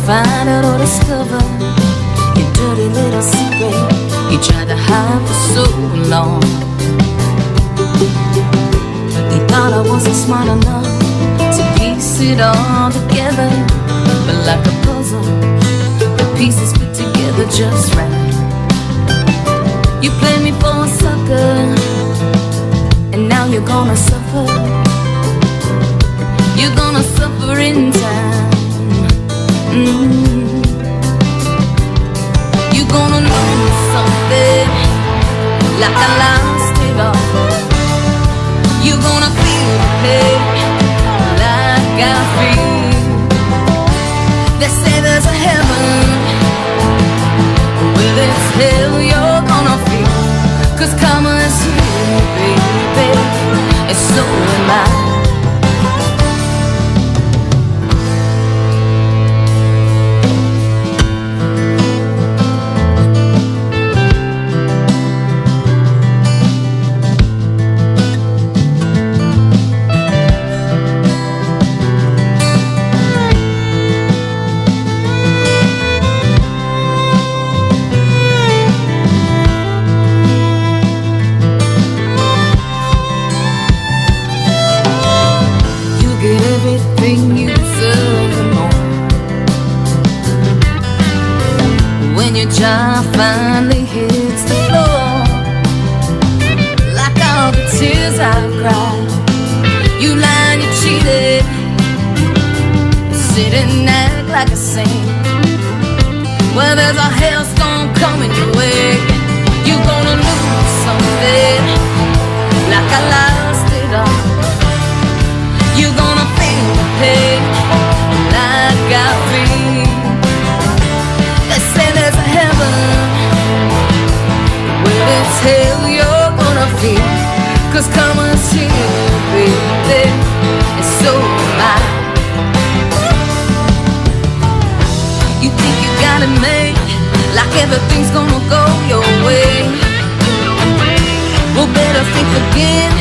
find out or discover your dirty little secret you tried to hide for so long. You thought I wasn't smart enough to piece it all together, but like a puzzle, the pieces fit together just right. You played me for a sucker, and now you're gonna suffer. You're gonna suffer in time. You're gonna lose something like I lost it all. You're gonna feel the pain like I feel. They say there's a heaven, well it's hell you're gonna feel. 'Cause karma is here, baby, and so am I. Everything you deserve and more. When your jaw finally hits the floor, like all the tears I've cried, you lied, you cheated, sit and act like a saint. Well, there's a hailstorm coming your way. You're gonna lose something like I lost it all. You're gonna feel the pain like I feel. They say there's a heaven, well it's hell you're gonna feel. 'Cause karma's here, baby, and so am I. You think you got it made, like everything's gonna go your way. Well, better think again.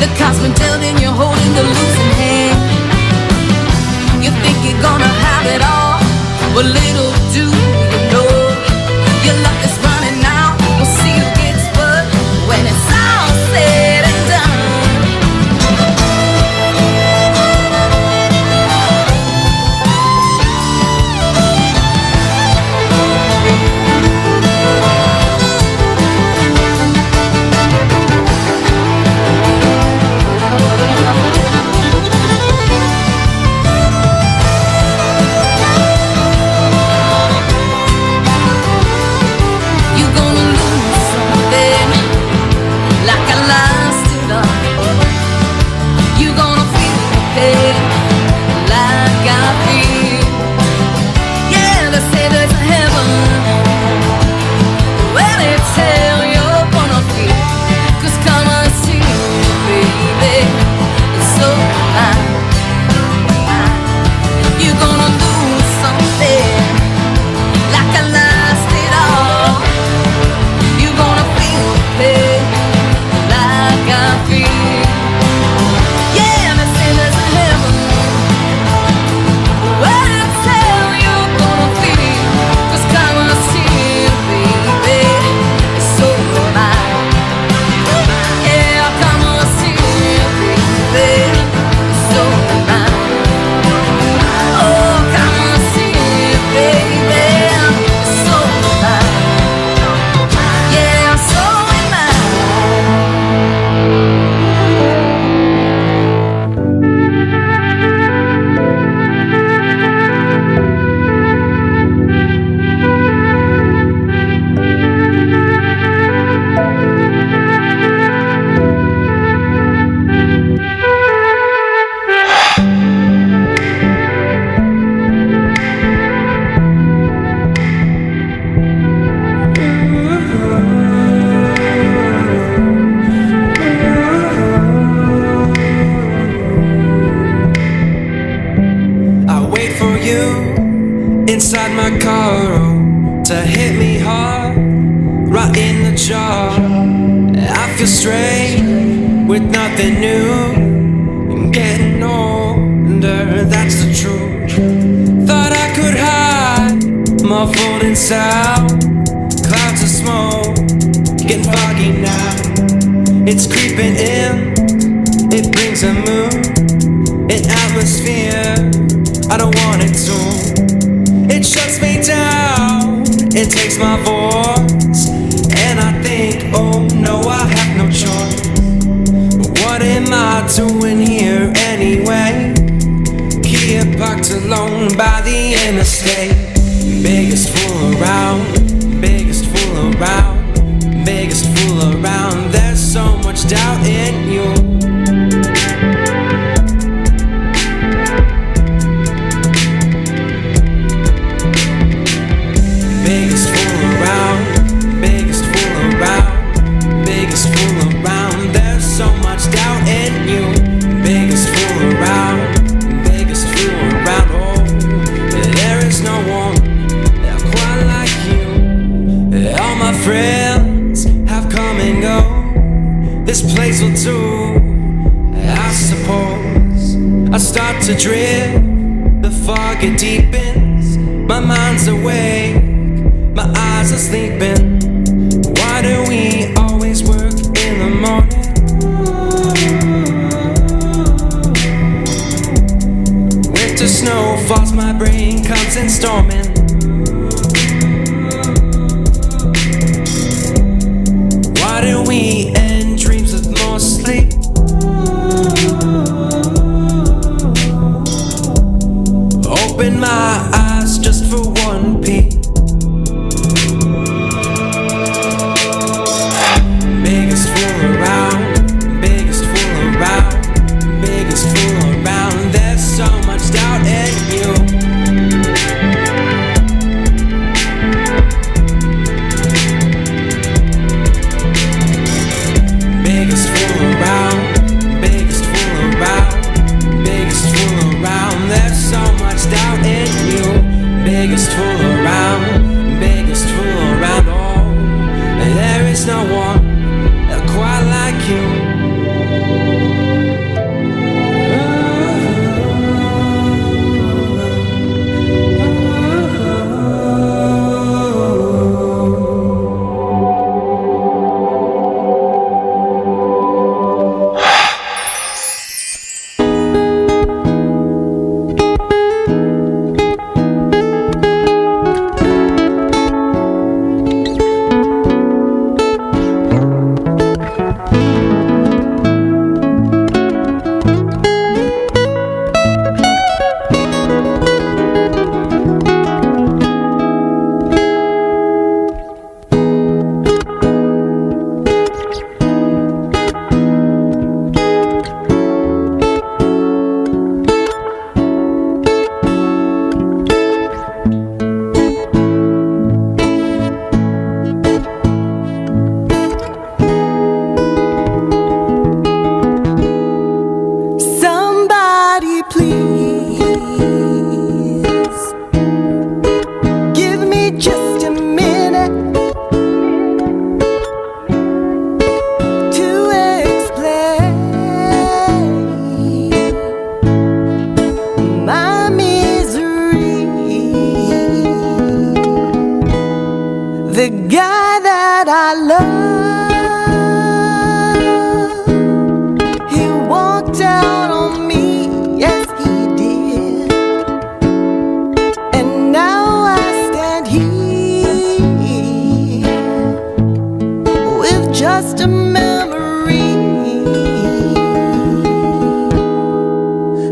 The cards been dealt and you're holding the losing hand. You think you're gonna have it all, but little do you know your luck is running out. We'll see who gets but when it's all said and done. inside my car, oh, to hit me hard, right in the jaw. I feel strange with nothing new. I'm getting older, that's the truth. Thought I could hide muffled in sound. Clouds of smoke, getting foggy now. It's creeping in, it brings a mood, an atmosphere I don't want it to. It shuts me down, it takes my voice, and I think, oh no, I have no choice. What am I doing here anyway? Here parked alone by the interstate. Biggest fool around, biggest fool around, biggest fool around. There's so much doubt in you. Biggest fool around, biggest fool around, biggest fool around. There's so much doubt in you. Biggest fool around, biggest fool around. Oh, there is no one quite like you. All my friends have come and go. This place will do, I suppose. I start to drift, the fog it deepens. My mind's awake, my eyes are sleeping. Why do we always work in the morning? Winter snow falls, my brain comes in storming. Why do we end dreams with more sleep? Open my eyes just for one peek. Biggest fool around, biggest fool around, biggest fool around. There's so much doubt in you. Biggest fool around, biggest fool around, biggest fool around. There's so much doubt in you. Biggest fool around, biggest fool around. Oh, there is no one quite like you. The guy that I love, he walked out on me, yes he did. And now I stand here with just a memory.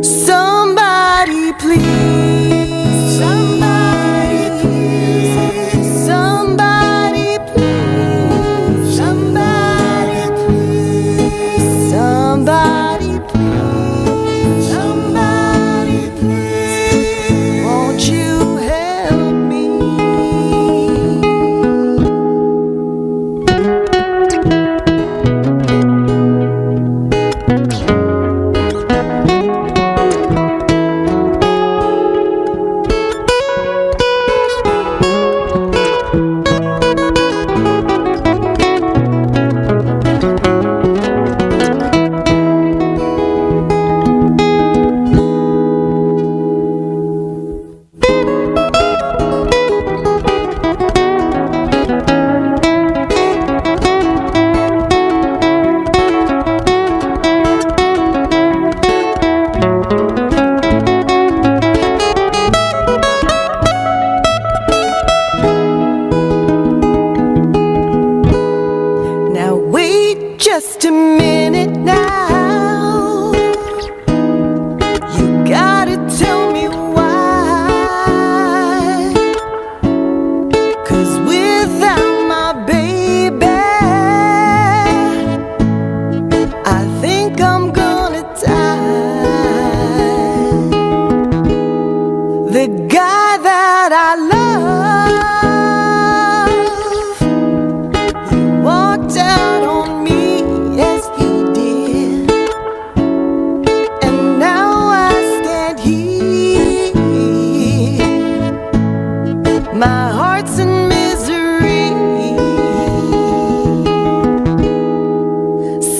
Somebody please, somebody please, somebody please, somebody please, somebody please, somebody please, won't you help me? just a minute now. You gotta tell me why. 'Cause without my baby, I think I'm gonna die. The guy that I love, he walked out on me, yes he did. And now I stand here, my heart's in misery.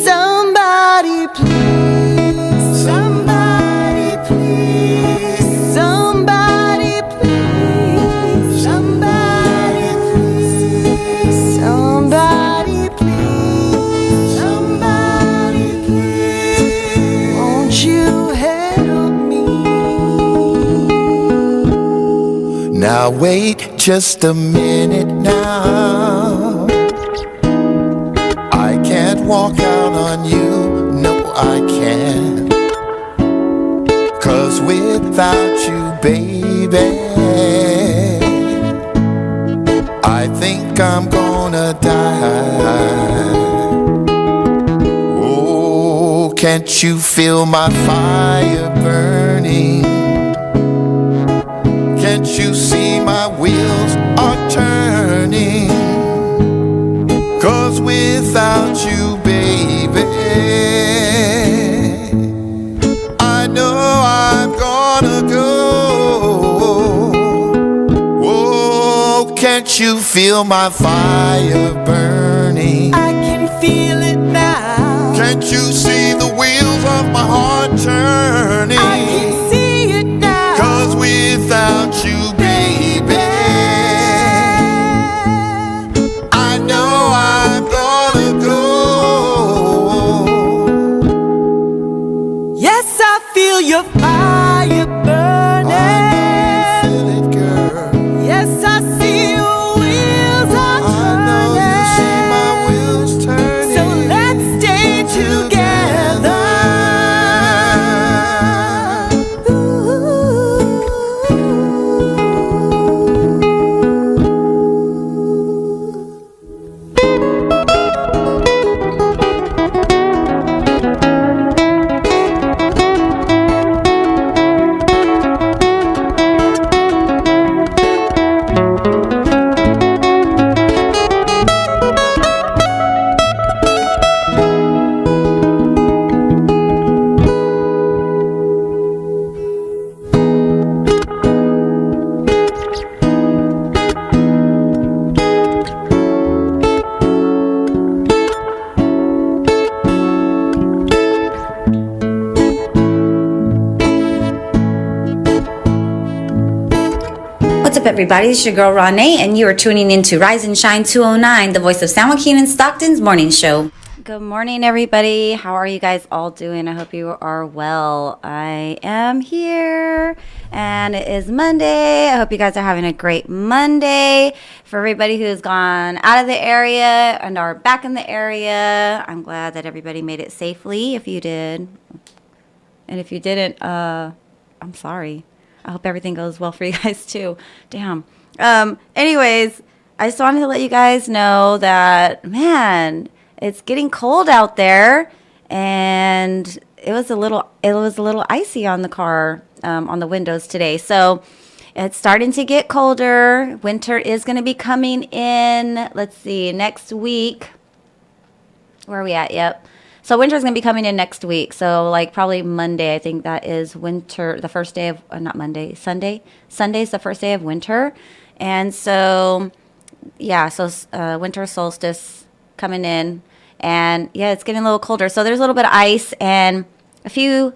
Somebody please, somebody please, somebody please, somebody please, somebody please, somebody please, won't you help me? Now wait just a minute now. I can't walk out on you, no I can't. 'Cause without you, baby, I think I'm gonna die. Oh, can't you feel my fire burning? Can't you see my wheels are turning? 'Cause without you, baby, I know I'm gonna go. Oh, can't you feel my fire burning? I can feel it now. Can't you see the wheels of my heart turning? I can see it now. 'Cause without you, baby, I know I'm gonna go. Yes, I feel your fire burning. I know you feel it, girl. Yes, I see your wheels are I know you see my wheels turning. So turning. let's stay together. What's up, everybody? It's your girl RawNé, and you are tuning in to Rise and Shine 209, the voice of San Joaquin and Stockton's morning show. Good morning, everybody. How are you guys all doing? I hope you are well. I am here, and it is Monday. I hope you guys are having a great Monday. For everybody who's gone out of the area and are back in the area, I'm glad that everybody made it safely. If you did, and if you didn't, I'm sorry. I hope everything goes well for you guys too. Damn. Anyways, I just wanted to let you guys know that, man, it's getting cold out there, and it was a little icy on the car, on the windows today. So it's starting to get colder. Winter is going to be coming in. Let's see, next week. Where are we at? Yep. So winter is going to be coming in next week. So like probably Monday, I think that is winter, the first day of, not Monday, Sunday. Sunday's the first day of winter. And so, yeah, so winter solstice coming in. And yeah, it's getting a little colder. So there's a little bit of ice, and a few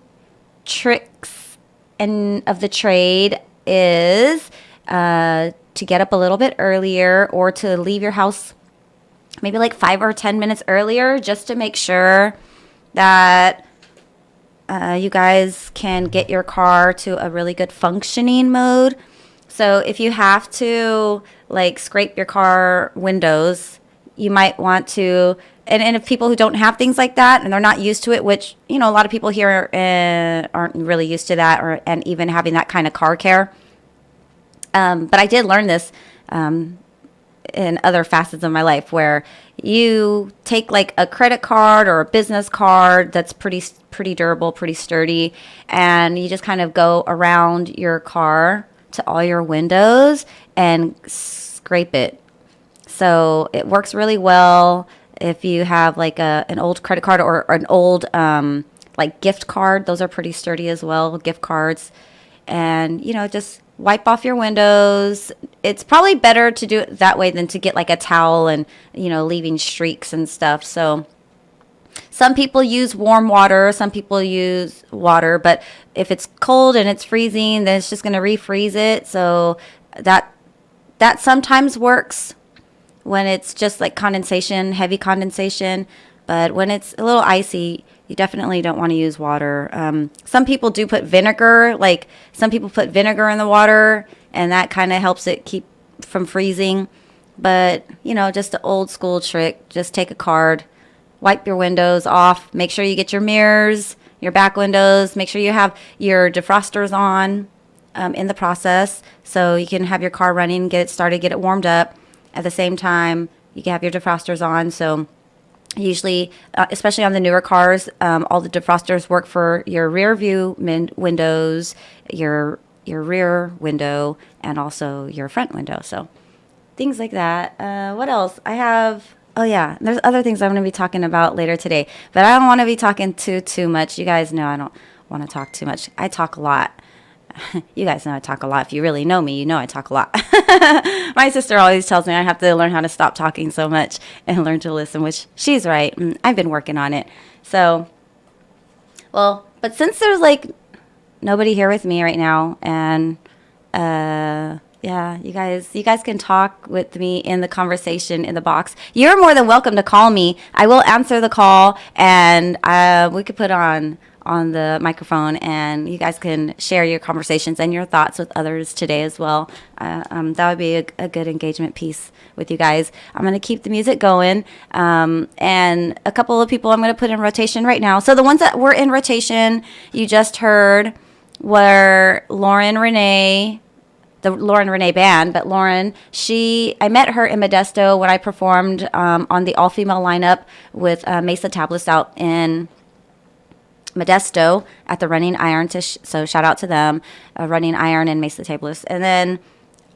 tricks of the trade is to get up a little bit earlier, or to leave your house maybe like 5 or 10 minutes earlier, just to make sure that you guys can get your car to a really good functioning mode. So if you have to like scrape your car windows, you might want to, and if people who don't have things like that and they're not used to it, which, you know, a lot of people here aren't really used to that, and even having that kind of car care. But I did learn this in other facets of my life, where you take like a credit card or a business card that's pretty durable, pretty sturdy, and you just kind of go around your car to all your windows and scrape it. So it works really well if you have like an old credit card or an old like gift card. Those are pretty sturdy as well, gift cards. And, you know, just wipe off your windows. It's probably better to do it that way than to get like a towel and, you know, leaving streaks and stuff. So some people use warm water, some people use water, but if it's cold and it's freezing, then it's just going to refreeze it. So that sometimes works when it's just like condensation, heavy condensation. But when it's a little icy, you definitely don't want to use water. Some people do put vinegar, like some people put vinegar in the water, and that kind of helps it keep from freezing. But, you know, just an old school trick, just take a card, wipe your windows off, make sure you get your mirrors, your back windows, make sure you have your defrosters on in the process, so you can have your car running, get it started, get it warmed up. At the same time, you can have your defrosters on. So usually, especially on the newer cars, all the defrosters work for your rear view windows, your rear window, and also your front window. So things like that. What else? I have, oh yeah, there's other things I'm going to be talking about later today, but I don't want to be talking too much. You guys know I don't want to talk too much. I talk a lot. You guys know I talk a lot. If you really know me, you know I talk a lot. My sister always tells me I have to learn how to stop talking so much and learn to listen, which she's right. I've been working on it. So, well, but since there's like nobody here with me right now, and yeah, you guys can talk with me in the conversation in the box. You're more than welcome to call me. I will answer the call, and we could put on the microphone, and you guys can share your conversations and your thoughts with others today as well. That would be a good engagement piece with you guys. I'm going to keep the music going, and a couple of people I'm going to put in rotation right now. So the ones that were in rotation you just heard were RawNé, the RawNé band. But Lauren, I met her in Modesto when I performed on the all-female lineup with Mesa Tablets out in Modesto at the Running Iron. So shout out to them, Running Iron and Mesa Tablets. And then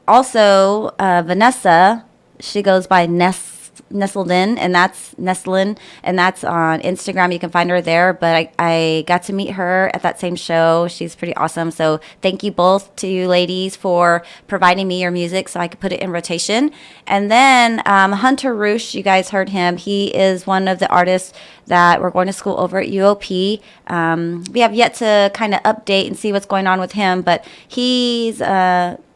also Vanessa, she goes by Nestlin, and that's Nestlin, and that's on Instagram. You can find her there. But I got to meet her at that same show. She's pretty awesome. So thank you both to you ladies for providing me your music so I could put it in rotation. And then Hunter Roosh, you guys heard him. He is one of the artists that we're going to school over at UOP. We have yet to kind of update and see what's going on with him, but he's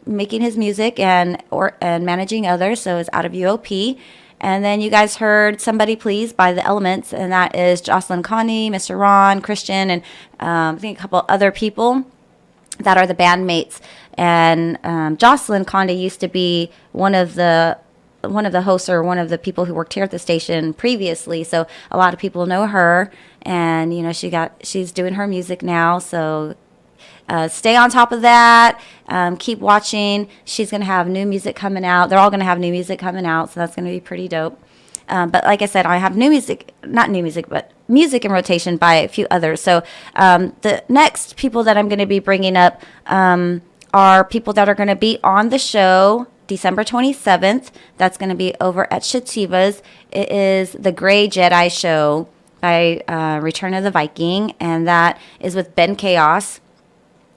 making his music and managing others, so it's out of UOP. And then you guys heard Somebody Please by The Elements, and that is Jocelyn Connie, Mr. Ron, Christian, and I think a couple other people that are the bandmates. And Jocelyn Connie used to be one of the hosts, or one of the people who worked here at the station previously, so a lot of people know her. And you know, she's doing her music now, so stay on top of that. Keep watching. She's going to have new music coming out. They're all going to have new music coming out, so that's going to be pretty dope. But like I said, I have not new music, but music in rotation by a few others. So the next people that I'm going to be bringing up are people that are going to be on the show December 27th. That's going to be over at Shativa's. It is the Gray Jedi show by Return of the Viking, and that is with Ben Chaos.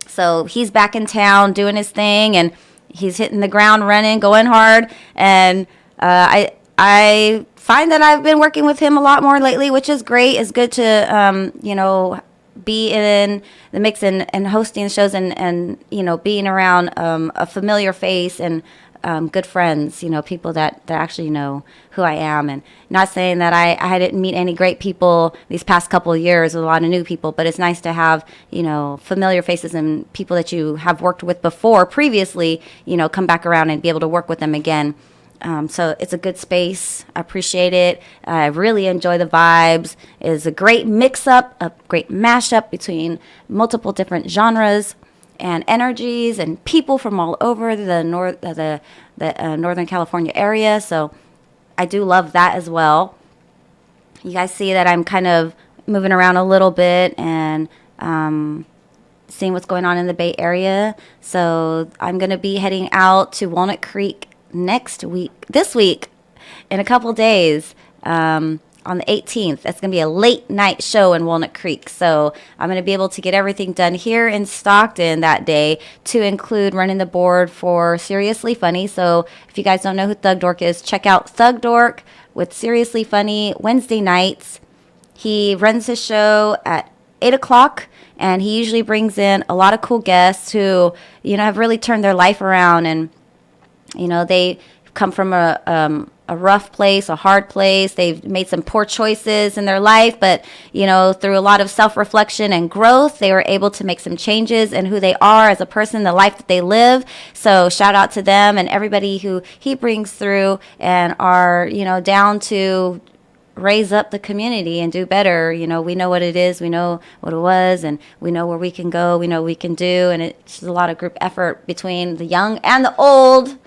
So he's back in town doing his thing, and he's hitting the ground running, going hard. And I find that I've been working with him a lot more lately, which is great. It's good to, be in the mix and hosting shows and being around a familiar face and good friends, people that actually know who I am. And not saying that I didn't meet any great people these past couple of years, a lot of new people, but it's nice to have, familiar faces and people that you have worked with before previously, come back around and be able to work with them again. So it's a good space. I appreciate it. I really enjoy the vibes. It's a great mix-up, a great mashup between multiple different genres and energies and people from all over the Northern California area. So I do love that as well. You guys see that I'm kind of moving around a little bit and seeing what's going on in the Bay Area. So I'm going to be heading out to Walnut Creek this week, in a couple days, on the 18th. That's going to be a late night show in Walnut Creek. So I'm going to be able to get everything done here in Stockton that day, to include running the board for Seriously Funny. So if you guys don't know who Thug Dork is, check out Thug Dork with Seriously Funny Wednesday nights. He runs his show at 8 o'clock, and he usually brings in a lot of cool guests who, have really turned their life around. And they come from a rough place, a hard place. They've made some poor choices in their life, but, through a lot of self-reflection and growth, they were able to make some changes in who they are as a person, the life that they live. So shout out to them and everybody who he brings through and are, down to raise up the community and do better. We know what it is, we know what it was, and we know where we can go, we know what we can do. And it's a lot of group effort between the young and the old.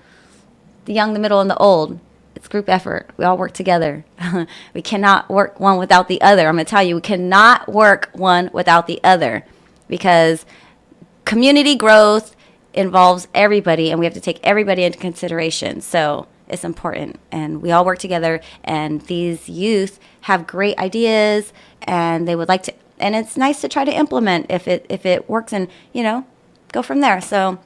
The young, the middle, and the old. It's group effort. We all work together. We cannot work one without the other. I'm going to tell you, we cannot work one without the other, because community growth involves everybody, and we have to take everybody into consideration. So it's important, and we all work together, and these youth have great ideas, and they would like to, and it's nice to try to implement if it works, and, go from there. So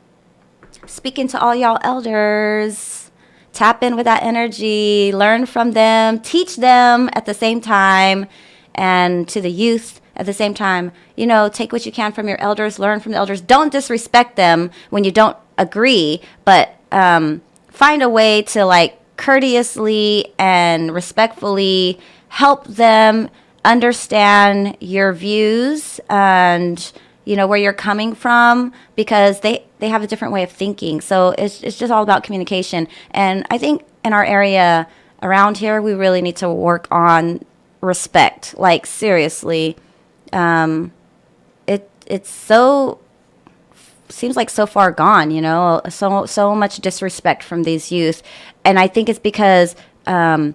speaking to all y'all elders, tap in with that energy, learn from them, teach them at the same time, and to the youth at the same time. Take what you can from your elders, learn from the elders. Don't disrespect them when you don't agree, but find a way to courteously and respectfully help them understand your views and where you're coming from, because they have a different way of thinking. So it's just all about communication. And I think in our area around here, we really need to work on respect. Seriously, it's so seems like so far gone. So much disrespect from these youth, and I think it's because a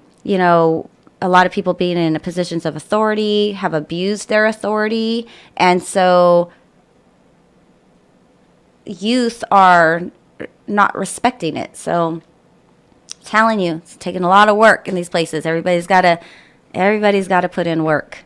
lot of people being in positions of authority have abused their authority, and so youth are not respecting it. So I'm telling you, it's taking a lot of work in these places. Everybody's got to put in work,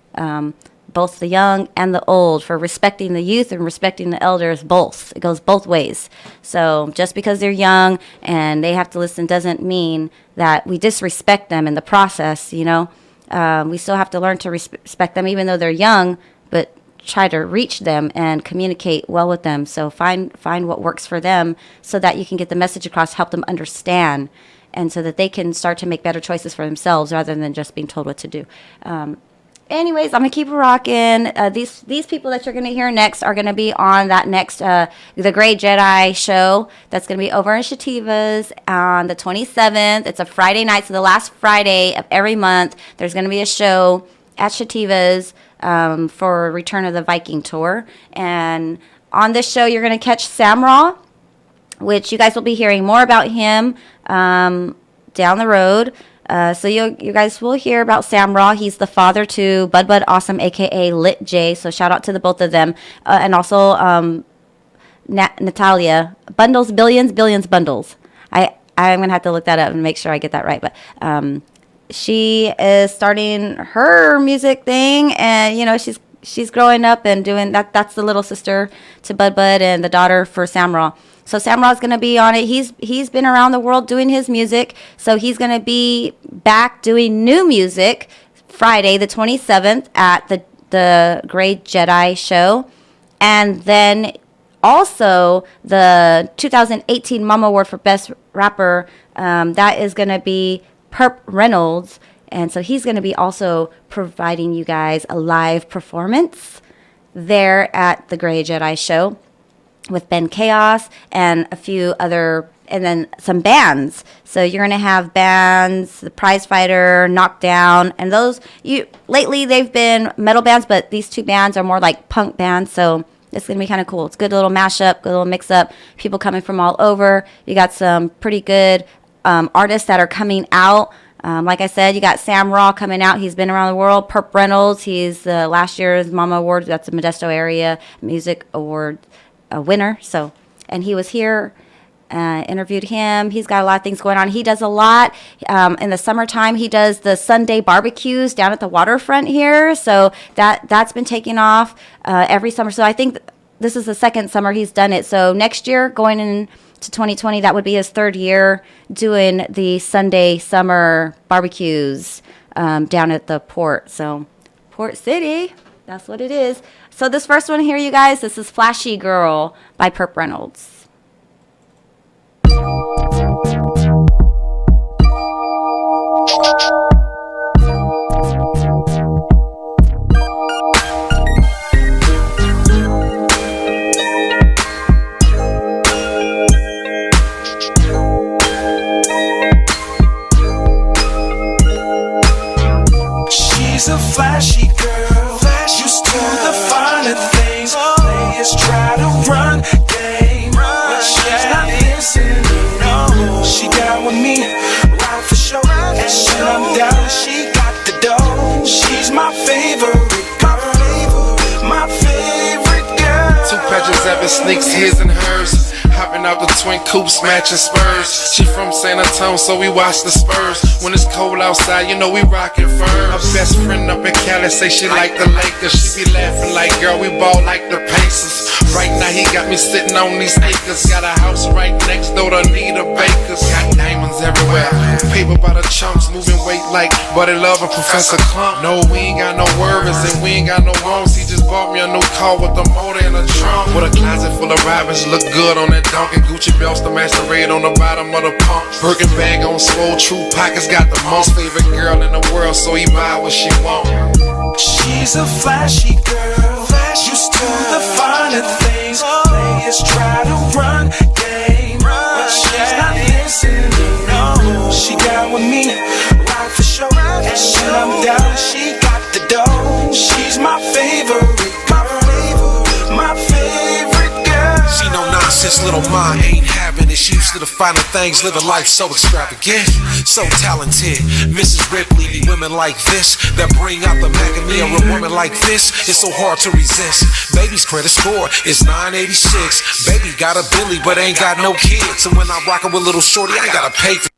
both the young and the old, for respecting the youth and respecting the elders. Both. It goes both ways. So just because they're young and they have to listen doesn't mean that we disrespect them in the process. We still have to learn to respect them, even though they're young, but try to reach them and communicate well with them. So find what works for them, so that you can get the message across, help them understand, and so that they can start to make better choices for themselves rather than just being told what to do. Anyways, I'm going to keep rocking. These people that you're going to hear next are going to be on that next, the Gray Jedi show. That's going to be over in Shativa's on the 27th. It's a Friday night, so the last Friday of every month, there's going to be a show at Shativa's for Return of the Viking Tour. And on this show, you're going to catch Samra, which you guys will be hearing more about him down the road. So you guys will hear about Samra. He's the father to Bud Awesome, a.k.a. Lit J. So shout out to the both of them. And also Natalia. Bundles, billions bundles. I'm going to have to look that up and make sure I get that right. But she is starting her music thing, and she's growing up and doing that. That's the little sister to Bud and the daughter for Samra. So Samra's going to be on it. He's been around the world doing his music, so he's going to be back doing new music Friday the 27th at the Gray Jedi show. And then also the 2018 Mama Award for Best Rapper, that is going to be Perp Reynolds, and so he's going to be also providing you guys a live performance there at the Gray Jedi show with Ben Chaos and a few other and then some bands. So you're gonna have bands, the Prize Fighter, Knockdown, and those. Lately they've been metal bands, but these two bands are more like punk bands. So it's gonna be kind of cool. It's a good little mashup, good little mix up. People coming from all over. You got some pretty good artists that are coming out. Like I said, you got Sam Raw coming out. He's been around the world. Perp Reynolds, he's last year's Mama Award. That's a Modesto area music award winner. So, and he was here. Interviewed him. He's got a lot of things going on. He does a lot in the summertime. He does the Sunday barbecues down at the waterfront here. So that's been taking off every summer. So I think this is the second summer he's done it. So next year, going into 2020, that would be his third year doing the Sunday summer barbecues down at the port. So Port City, that's what it is. So this first one here, you guys, this is Flashy Girl by Perp Reynolds. She's a flashy girl, used to the finer things. Players try to run game, but she's not listening. No, she down with me, right for sure. And when I'm down, she got the dough. She's my favorite girl, my favorite girl. Two Patrick Evans sneaks, his and hers. Hopping out the twin coupes, matching Spurs. She from San Antonio, so we watch the Spurs. When it's cold outside, you know we rockin' firm. Her best friend up in Cali say she like the Lakers. She be laughing like, girl, we ball like the Pacers. Right now he got me sitting on these acres. Got a house right next door to Anita Baker's. Got diamonds everywhere, paper by the chunks. Moving weight like Buddy Love and Professor Clump. No, we ain't got no worries and we ain't got no wrongs. He just bought me a new car with a motor and a trunk. With a closet full of rabbits, look good on that Dunkin' Gucci belts, the match the red on the bottom of the pump. Birkin bag on swole, true pockets, got the most favorite girl in the world, so he buy what she want. She's a flashy girl, used to the finer things. Players try to run game, but she's not listening. No, she down with me, right for sure. And when I'm down, she got the dough. She's my favorite girl, my favorite girl. She no nonsense, little ma ain't having it. She used to the finer things, living life so extravagant, so talented. Mrs. Ripley, be women like this that bring out the Macadamia. A woman like this, it's so hard to resist. Baby's credit score is 986. Baby got a Billy, but ain't got no kids. And when I rockin' with little shorty, I ain't gotta pay for.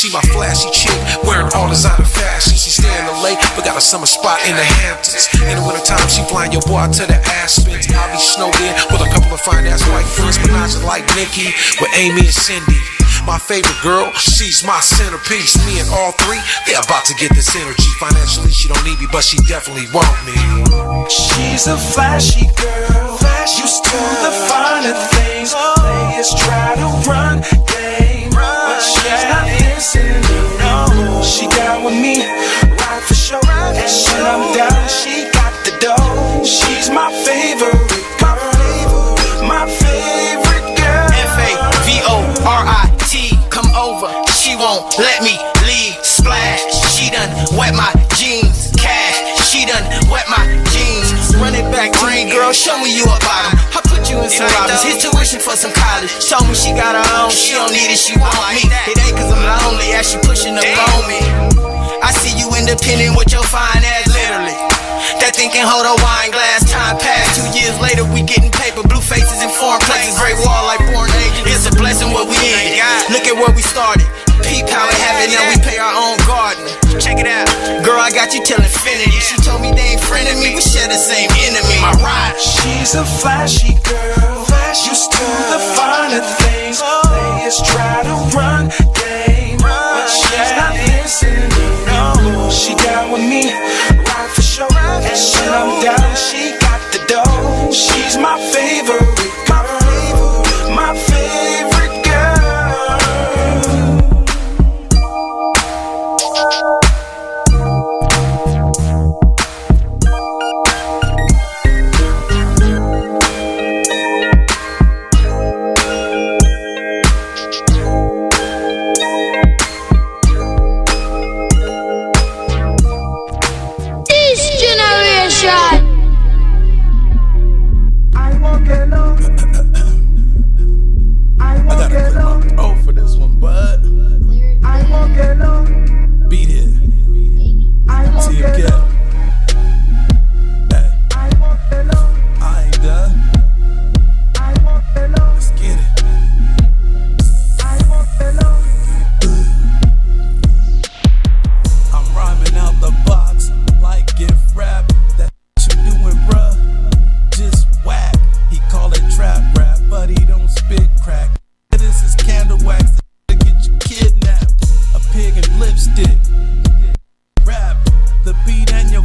She my flashy chick, wearing all designer fashion. She stay in the lake, but got a summer spot in the Hamptons. In the wintertime, she flying your boy out to the Aspens. I'll be snowed in with a couple of fine ass white friends, but not just like Nikki, with Amy and Cindy. My favorite girl, she's my centerpiece. Me and all three, they're about to get this energy. Financially, she don't need me, but she definitely want me. She's a flashy girl, used to the finer things. Players try to run game, but she's not listening. No, she down with me, right for sure. And when I'm down, she got the dough. She's my favorite girl, my favorite girl. FAVORIT, come over. She won't let me leave. Splash, she done wet my jeans. Cash, she done wet my jeans. Run it back to me, girl, show me you a bottom. I put you in some robbers, his tuition for some college. Show me she got her own, she don't need it, she want me. It ain't cause I'm lonely, as she pushing up on me. I see you independent with your fine ass, literally. That thing can hold a wine glass. Time passed, 2 years later we getting paper. Blue faces in foreign places, Great Wall like born agents. It's a blessing what we ended. Look at where we started. Peep how it happened, now we pay our own garden. Check it out. Girl, I got you till infinity. She told me they ain't friend of me, we share the same enemy. My ride. She's a flashy girl, used to the finer things. Players try to run game, but she's not listening. No, she down with me, right for sure. And when I'm down, she got the dough. She's my favorite girl, my favorite girl.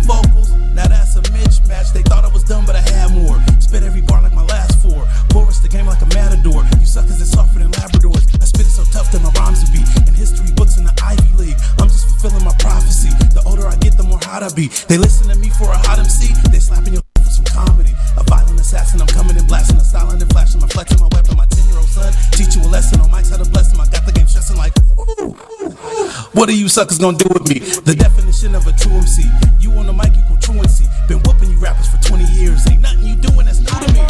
vocals. Now that's a mismatch. They thought I was done, but I had more. Spit every bar like my last four. Boris the game like a matador. You suckers is softer than Labradors. I spit it so tough that my rhymes will be in history books in the Ivy League. I'm just fulfilling my prophecy. The older I get, the more hot I be. They listen to me for a hot MC. They slapping your for some comedy. A violent assassin, I'm coming in blasting. A styling and flashing, I'm flexing my weapon. My 10-year-old son teach you a lesson. On mics how to bless him. I got the game stressing like, ooh. What are you suckers gonna do with me? The definition of a true MC. You on the mic equal truancy. Been whooping you rappers for 20 years. Ain't nothing you doing that's new to me.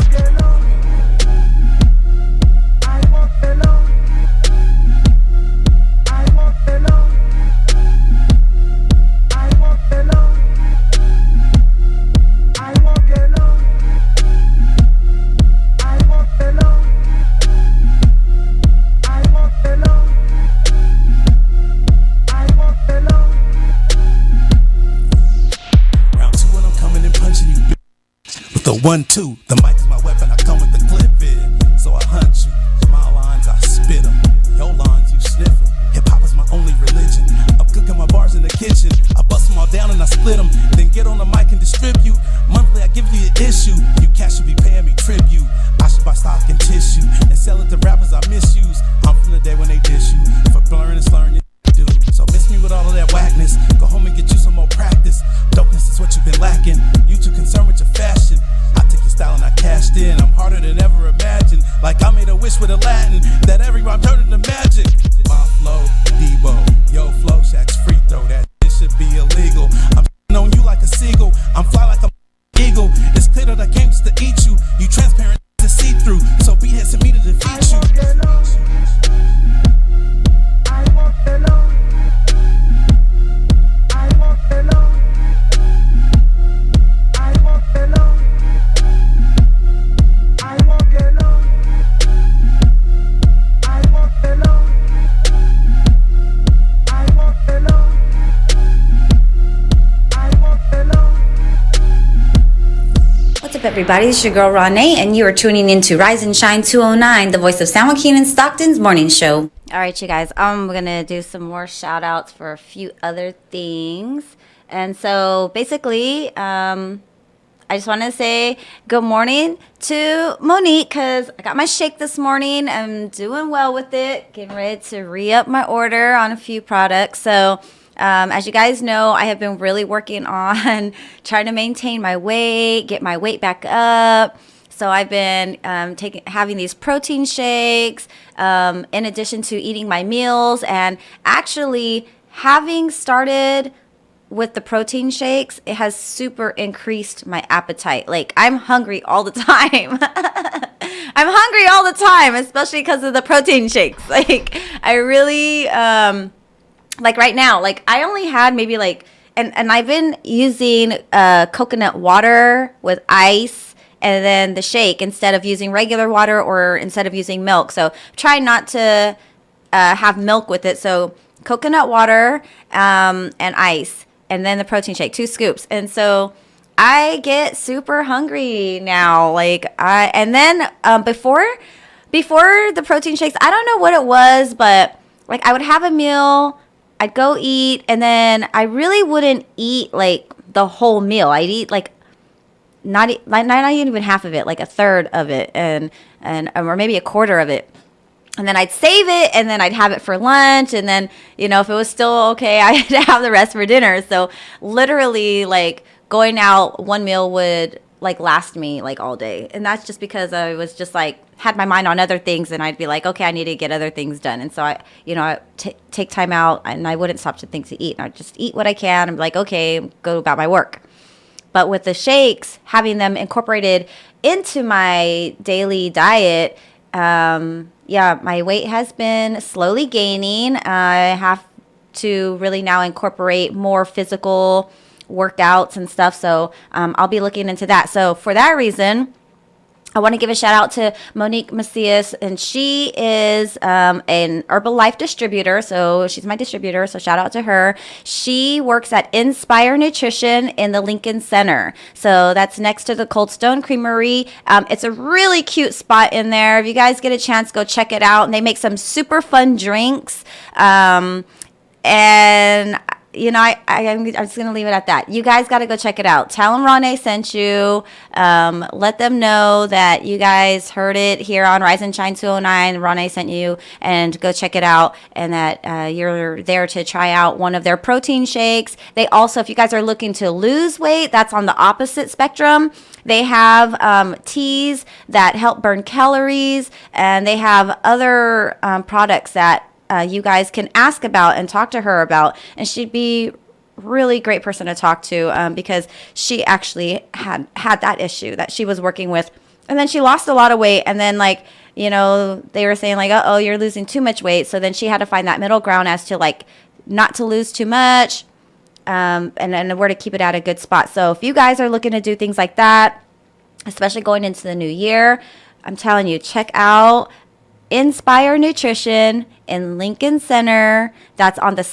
The 1-2, the mic is my weapon, I come with the clip in. So I hunt you, my lines, I spit them. Your lines, you sniff them. Hip-hop is my only religion. I'm cooking my bars in the kitchen. I bust them all down and I split them. Then get on the mic and distribute. Monthly, I give you an issue. You cats should be paying me tribute. I should buy stock and tissue and sell it to rappers I misuse. I'm from the day when they diss you for blurring and slurring your dude. So miss me with all of that whackness. Go home and get you some more practice. Dopeness is what you've been lacking. You too concerned with your fashion. I took your style and I cashed in. I'm harder than ever imagined. Like I made a wish with a Latin that every rhyme turned into magic. My flow, Debo. Yo, flow, Shaq's free throw. That shit should be illegal. I'm on you like a seagull. I'm fly like a eagle. It's clear that I came just to eat you. You transparent to see through. So be here to me to defeat you. Everybody, it's your girl RawNé, and you are tuning into Rise and Shine 209, the voice of San Joaquin and Stockton's morning show. All right, you guys, I'm gonna do some more shout outs for a few other things. And so basically, I just want to say good morning to Monique, because I got my shake this morning. I'm doing well with it, getting ready to re-up my order on a few products. So as you guys know, I have been really working on trying to maintain my weight, get my weight back up. So I've been having these protein shakes in addition to eating my meals, and actually having started with the protein shakes, it has super increased my appetite. Like, I'm hungry all the time. I'm hungry all the time, especially because of the protein shakes. Like, I really like right now, like I only had maybe like, and I've been using coconut water with ice and then the shake instead of using regular water or instead of using milk. So try not to have milk with it. So coconut water and ice, and then the protein shake, 2 scoops. And so I get super hungry now. Like and then before the protein shakes, I don't know what it was, but like I would have a meal, I'd go eat, and then I really wouldn't eat like the whole meal. I'd eat like not even half of it, like a third of it, and or maybe a quarter of it. And then I'd save it, and then I'd have it for lunch, and then, you know, if it was still okay, I'd have the rest for dinner. So literally, like, going out, one meal would like last me like all day. And that's just because I was just like had my mind on other things, and I'd be like, okay, I need to get other things done. And so I take time out, and I wouldn't stop to think to eat. I'd just eat what I can. I'm like, okay, go about my work. But with the shakes, having them incorporated into my daily diet, my weight has been slowly gaining. I have to really now incorporate more physical workouts and stuff. So I'll be looking into that. So for that reason, I want to give a shout out to Monique Macias, and she is an Herbalife distributor. So she's my distributor. So shout out to her. She works at Inspire Nutrition in the Lincoln Center. So that's next to the Cold Stone Creamery. It's a really cute spot in there. If you guys get a chance, go check it out. And they make some super fun drinks. And I'm just going to leave it at that. You guys got to go check it out. Tell them RawNé sent you. Let them know that you guys heard it here on Rise and Shine 209. RawNé sent you, and go check it out, and that you're there to try out one of their protein shakes. They also, if you guys are looking to lose weight, that's on the opposite spectrum. They have teas that help burn calories, and they have other products that you guys can ask about and talk to her about. And she'd be really great person to talk to because she actually had that issue that she was working with. And then she lost a lot of weight. And then they were saying oh, you're losing too much weight. So then she had to find that middle ground as to not to lose too much. And where to keep it at a good spot. So if you guys are looking to do things like that, especially going into the new year, I'm telling you, check out Inspire Nutrition in Lincoln Center. That's on the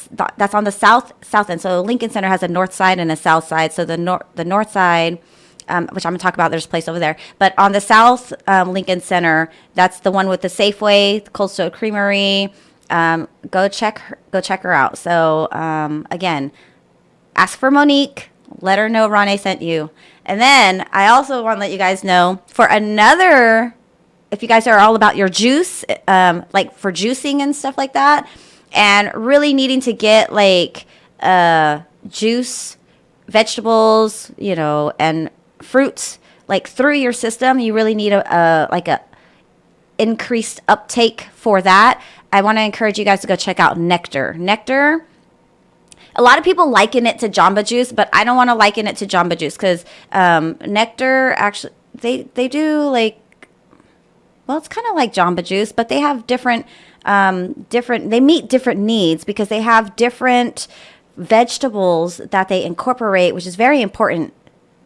south end. So Lincoln Center has a north side and a south side. So the north side, which I'm going to talk about, there's a place over there. But on the south Lincoln Center, that's the one with the Safeway, the Cold Stone Creamery. Go check her out. So again, ask for Monique. Let her know RawNé sent you. And then I also want to let you guys know for another, if you guys are all about your juice, for juicing and stuff like that, and really needing to get juice, vegetables, and fruits through your system, you really need a increased uptake for that. I want to encourage you guys to go check out Nectar. Nectar, a lot of people liken it to Jamba Juice, but I don't want to liken it to Jamba Juice because Nectar actually, they do it's kind of like Jamba Juice, but they have different, they meet different needs because they have different vegetables that they incorporate, which is very important.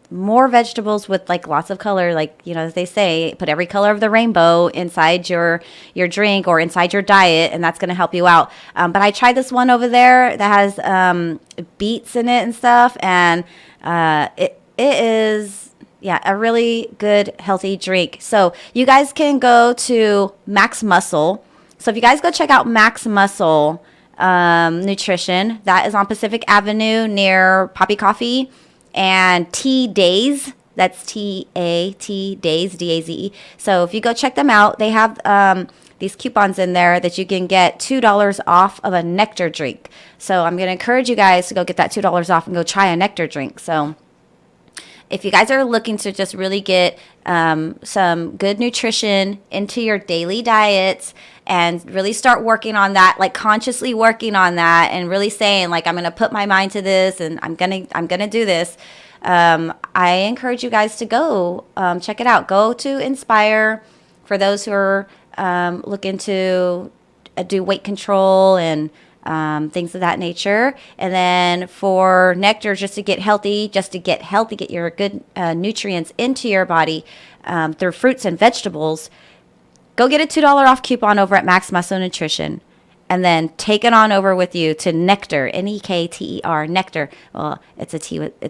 More vegetables with lots of color, as they say, put every color of the rainbow inside your drink or inside your diet, and that's going to help you out. But I tried this one over there that has beets in it and stuff, and it is a really good healthy drink. So you guys can go to Max Muscle. So if you guys go check out Max Muscle Nutrition, that is on Pacific Avenue near Poppy Coffee. And T Days, that's T Days, D-A-Z-E. So if you go check them out, they have these coupons in there that you can get $2 off of a Nectar drink. So I'm going to encourage you guys to go get that $2 off and go try a Nectar drink. So if you guys are looking to just really get some good nutrition into your daily diets and really start working on that, consciously working on that and really saying I'm going to put my mind to this and I'm going to do this. I encourage you guys to go check it out. Go to Inspire for those who are looking to do weight control and things of that nature. And then for Nectar, just to get healthy, get your good nutrients into your body through fruits and vegetables, go get a $2 off coupon over at Max Muscle Nutrition. And then take it on over with you to Nectar, Nekter, Nectar. Well, it's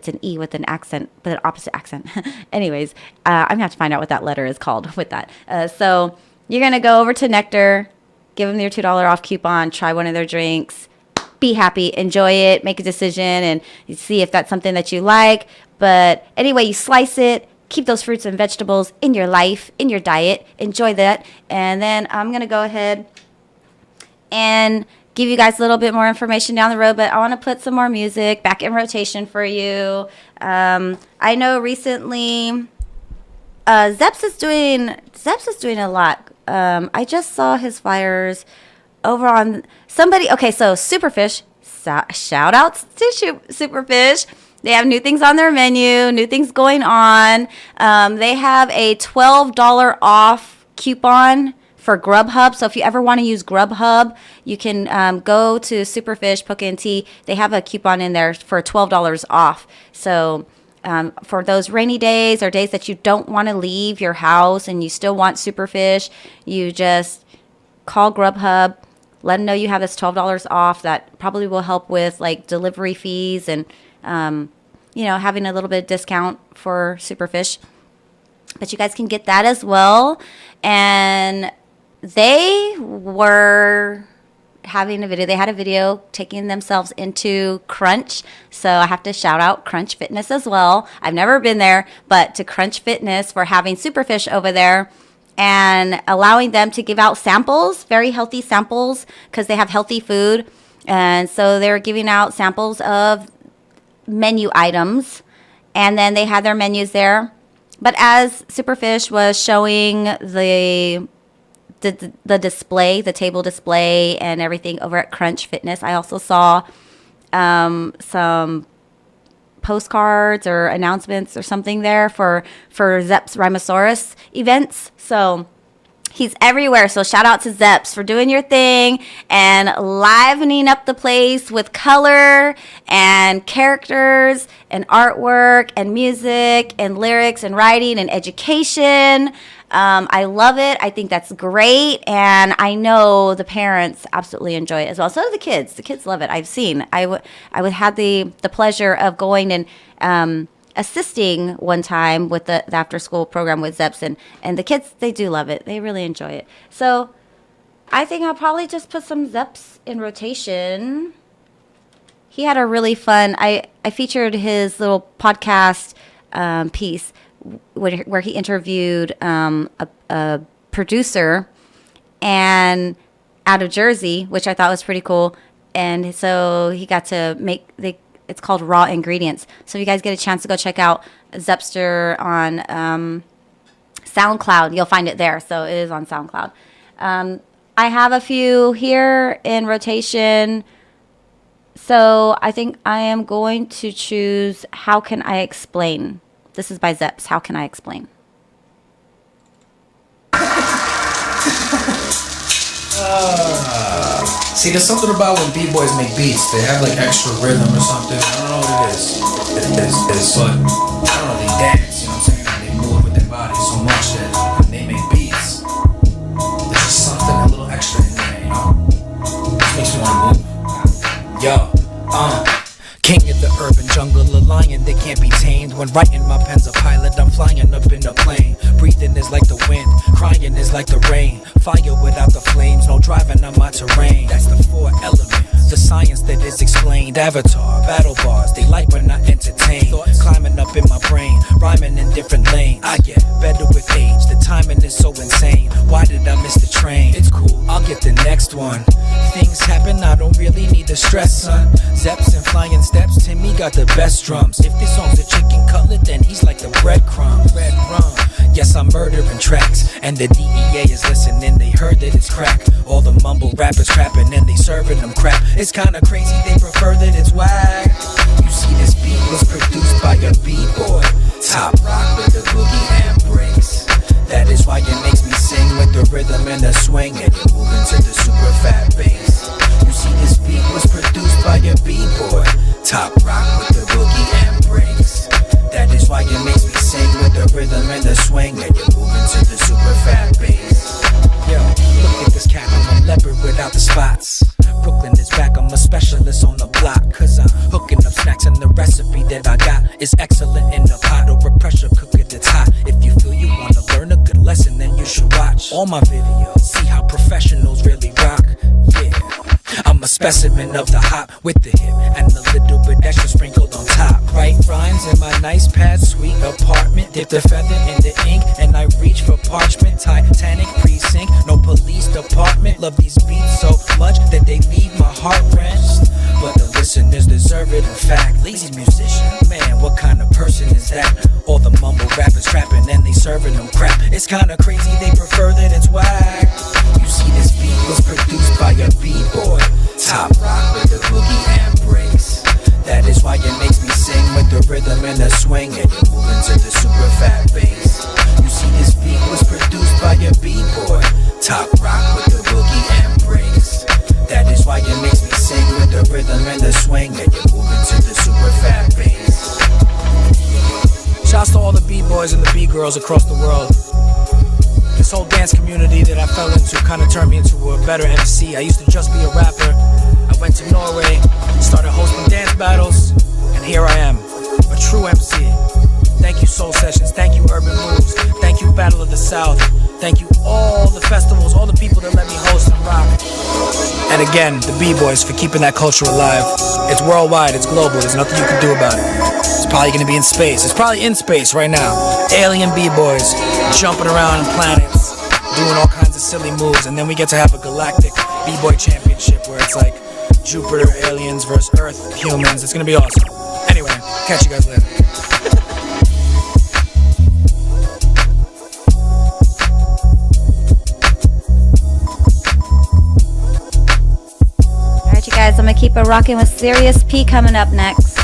an E with an accent, but an opposite accent. Anyways, I'm going to have to find out what that letter is called with that. So you're going to go over to Nectar, give them your $2 off coupon, try one of their drinks, be happy, enjoy it, make a decision, and see if that's something that you like. But anyway, you slice it, keep those fruits and vegetables in your life, in your diet, enjoy that. And then I'm going to go ahead and give you guys a little bit more information down the road, but I want to put some more music back in rotation for you. I know recently Zeps is doing a lot. I just saw his flyers over on somebody. Okay, so Superfish, shout outs to Superfish. They have new things on their menu, new things going on. They have a $12 off coupon for Grubhub. So if you ever want to use Grubhub, you can go to Superfish Poke and Tea. They have a coupon in there for $12 off. So for those rainy days or days that you don't want to leave your house and you still want Superfish, you just call Grubhub, let them know you have this $12 off. That probably will help with delivery fees and having a little bit of discount for Superfish. But you guys can get that as well. And they were having a video. They had a video taking themselves into Crunch. So I have to shout out Crunch Fitness as well. I've never been there, but to Crunch Fitness for having Superfish over there and allowing them to give out samples, very healthy samples, because they have healthy food. And so they're giving out samples of menu items. And then they had their menus there. But as Superfish was showing the display, the table display and everything over at Crunch Fitness, I also saw some postcards or announcements or something there for Zepp's Rhinoceros events. So he's everywhere. So shout out to Zeps for doing your thing and livening up the place with color and characters and artwork and music and lyrics and writing and education. I love it. I think that's great. And I know the parents absolutely enjoy it as well. So do the kids. The kids love it. I've seen. I had the pleasure of going and assisting one time with the after school program with Zeps, and the kids, they do love it. They really enjoy it. So I think I'll probably just put some Zeps in rotation. He had a really fun, I featured his little podcast piece where he interviewed a producer and out of Jersey, which I thought was pretty cool. And so he got to make it's called Raw Ingredients. So if you guys get a chance to go check out Zepster on SoundCloud, you'll find it there. So it is on SoundCloud. I have a few here in rotation. So I think I am going to choose How Can I Explain? This is by Zeps. How Can I Explain? See, there's something about when b-boys make beats. They have like extra rhythm or something. I don't know what it is. But I don't know, they dance, you know what I'm saying? And they move with their body so much that when they make beats, there's just something a little extra in there, you know? Just makes me want to move. Yo, King of the urban jungle, a lion that can't be tamed. When writing my pen's a pilot, I'm flying up in a plane. Breathing is like the wind, crying is like the rain. Fire without the flames, no driving on my terrain. That's the four elements, the science that is explained. Avatar, battle bars, they light but not entertained. Thoughts climbing up in my brain, rhyming in different lanes. I get better with age, the timing is so insane. Why did I miss the train? It's cool, I'll get the next one. Things happen, I don't really need to stress, son. Zeps and flying steps, Timmy got the best drums. If this song's a chicken cutlet, then he's like the breadcrumb. Red rum. Yes, I'm murdering tracks, and the DEA is listening. They heard that it's crack. All the mumble rappers rapping and they serving them crap. It's kinda crazy, they prefer that it's whack. You see, this beat was produced by a b-boy. Top rock with the boogie and breaks. That is why it makes me sing with the rhythm and the swing, and you're moving to the super fat bass. You see, this beat was produced by a b-boy. Top rock with the boogie and breaks. That is why it makes me sing with the rhythm and the swing, and you're moving to the super fat bass. Yo, look at this cat, I'm a leopard without the spots. Brooklyn is back, I'm a specialist on the block. Cause I'm hooking up snacks and the recipe that I got is excellent in the pot or a pressure cooker that's hot. If you feel you wanna learn a good lesson, then you should watch all my videos. See how professionals really rock, yeah. I'm a specimen of the hop with the hip and a little bit extra sprinkled on top. Write rhymes in my nice pad, sweet apartment. Dip the feather in the ink and I reach for parchment. Titanic precinct, no police department. Love these beats so much that they leave my heart wrenched. But the listeners deserve it, in fact. Lazy musician, man, what kind of person is that? All the mumble rappers trapping and they serving them crap. It's kinda crazy, they prefer that it's whack. You see, this beat was produced by a b-boy. Top rock with the boogie and breaks. That is why it makes me sing with the rhythm and the swing, and you're moving to the super fat bass. You see, this beat was produced by a b-boy. Top rock with the boogie and breaks. That is why it makes me sing with the rhythm and the swing, and you're moving to the super fat bass. Shouts to all the b-boys and the b-girls across the world. This whole dance community that I fell into kind of turned me into a better MC. I used to just be a rapper. I went to Norway, started hosting dance battles, and here I am, a true MC. Thank you, Soul Sessions. Thank you, Urban Moves. Thank you, Battle of the South. Thank you all the festivals, all the people that let me host and rock. And again, the B-Boys for keeping that culture alive. It's worldwide, it's global, there's nothing you can do about it. It's probably gonna be in space. It's probably in space right now. Alien B-Boys jumping around on planets, doing all kinds of silly moves, and then we get to have a galactic B-Boy championship where it's like Jupiter aliens versus Earth humans. It's gonna be awesome. Anyway, catch you guys later. Alright, you guys, I'm gonna keep it rocking with Serious P coming up next.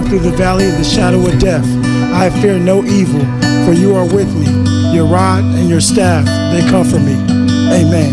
Through the valley of the shadow of death, I fear no evil, for you are with me. Your rod and your staff, they comfort me. Amen.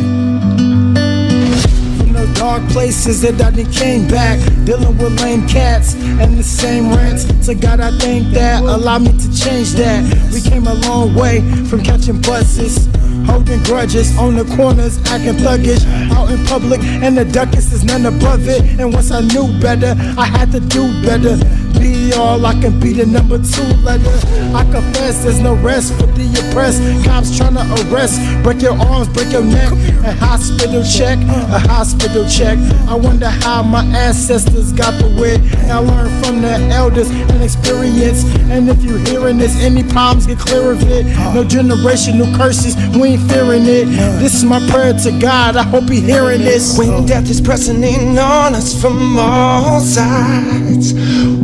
From the dark places that I came back, dealing with lame cats and the same rants. So God, I thank that, allow me to change that. We came a long way from catching buses, holding grudges on the corners, acting thuggish out in public, and the duckest is none above it. And once I knew better, I had to do better. Be all I can be, the number 2 letter. I confess there's no rest for the oppressed. Cops trying to arrest, break your arms, break your neck. A hospital check, a hospital check. I wonder how my ancestors got the wit. I learned from the elders and experience. And if you hearing this, any problems get clear of it. No generational curses, we ain't fearing it. This is my prayer to God, I hope he hearing this. When death is pressing in on us from all sides,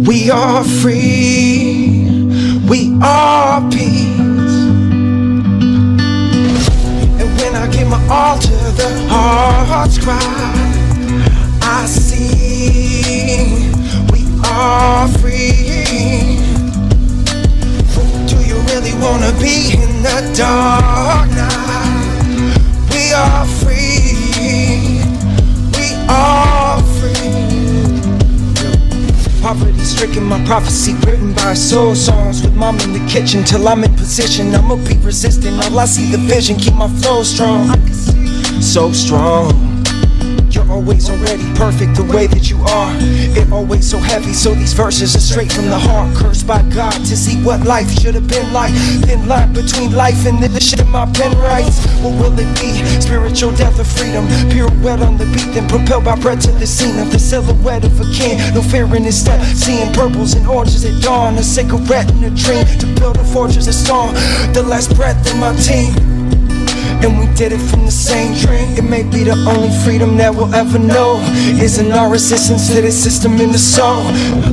we are free, we are peace. And when I give my all to the heart's cry, I see we are free. Do you really wanna be in the dark night? We are free, we are free. Poverty stricken, my prophecy written by soul songs. With mom in the kitchen till I'm in position, I'ma be resistant. All I see the vision, keep my flow strong. So strong. You're always already perfect the way that you are. It always so heavy, so these verses are straight from the heart. Cursed by God to see what life should have been like. Thin line between life and the shit in my pen writes. What will it be? Spiritual death or freedom? Pirouette on the beat, then propelled by breath to the scene of the silhouette of a king. No fear in his step, seeing purples and oranges at dawn. A cigarette and a dream to build a fortress of stone. The last breath in my team, and we did it from the same dream. It may be the only freedom that we'll ever know. Isn't our resistance to the system in the soul?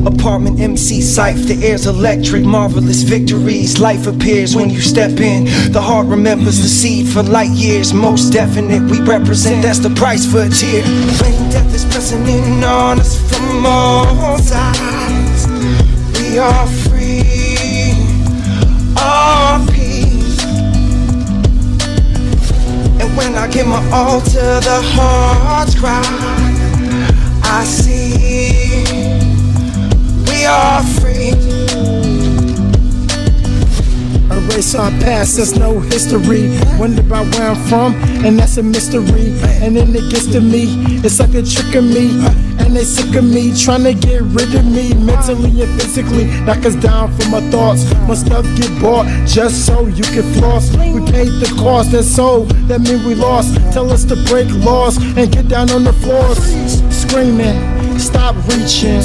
Apartment MC Syph, the air's electric. Marvelous victories, life appears when you step in. The heart remembers the seed for light years. Most definite, we represent, that's the price for a tear. When death is pressing in on us from all sides, we are free, our peace. And when I give my all to the heart's cry, I see we are free. Erase our past, there's no history. Wonder about where I'm from, and that's a mystery. And then it gets to me, it's like they're tricking me. And they sick of me, trying to get rid of me. Mentally and physically, knock us down from my thoughts. My stuff get bought, just so you can floss. We paid the cost, that's all, that mean we lost. Tell us to break laws, and get down on the floors. Screaming, stop reaching.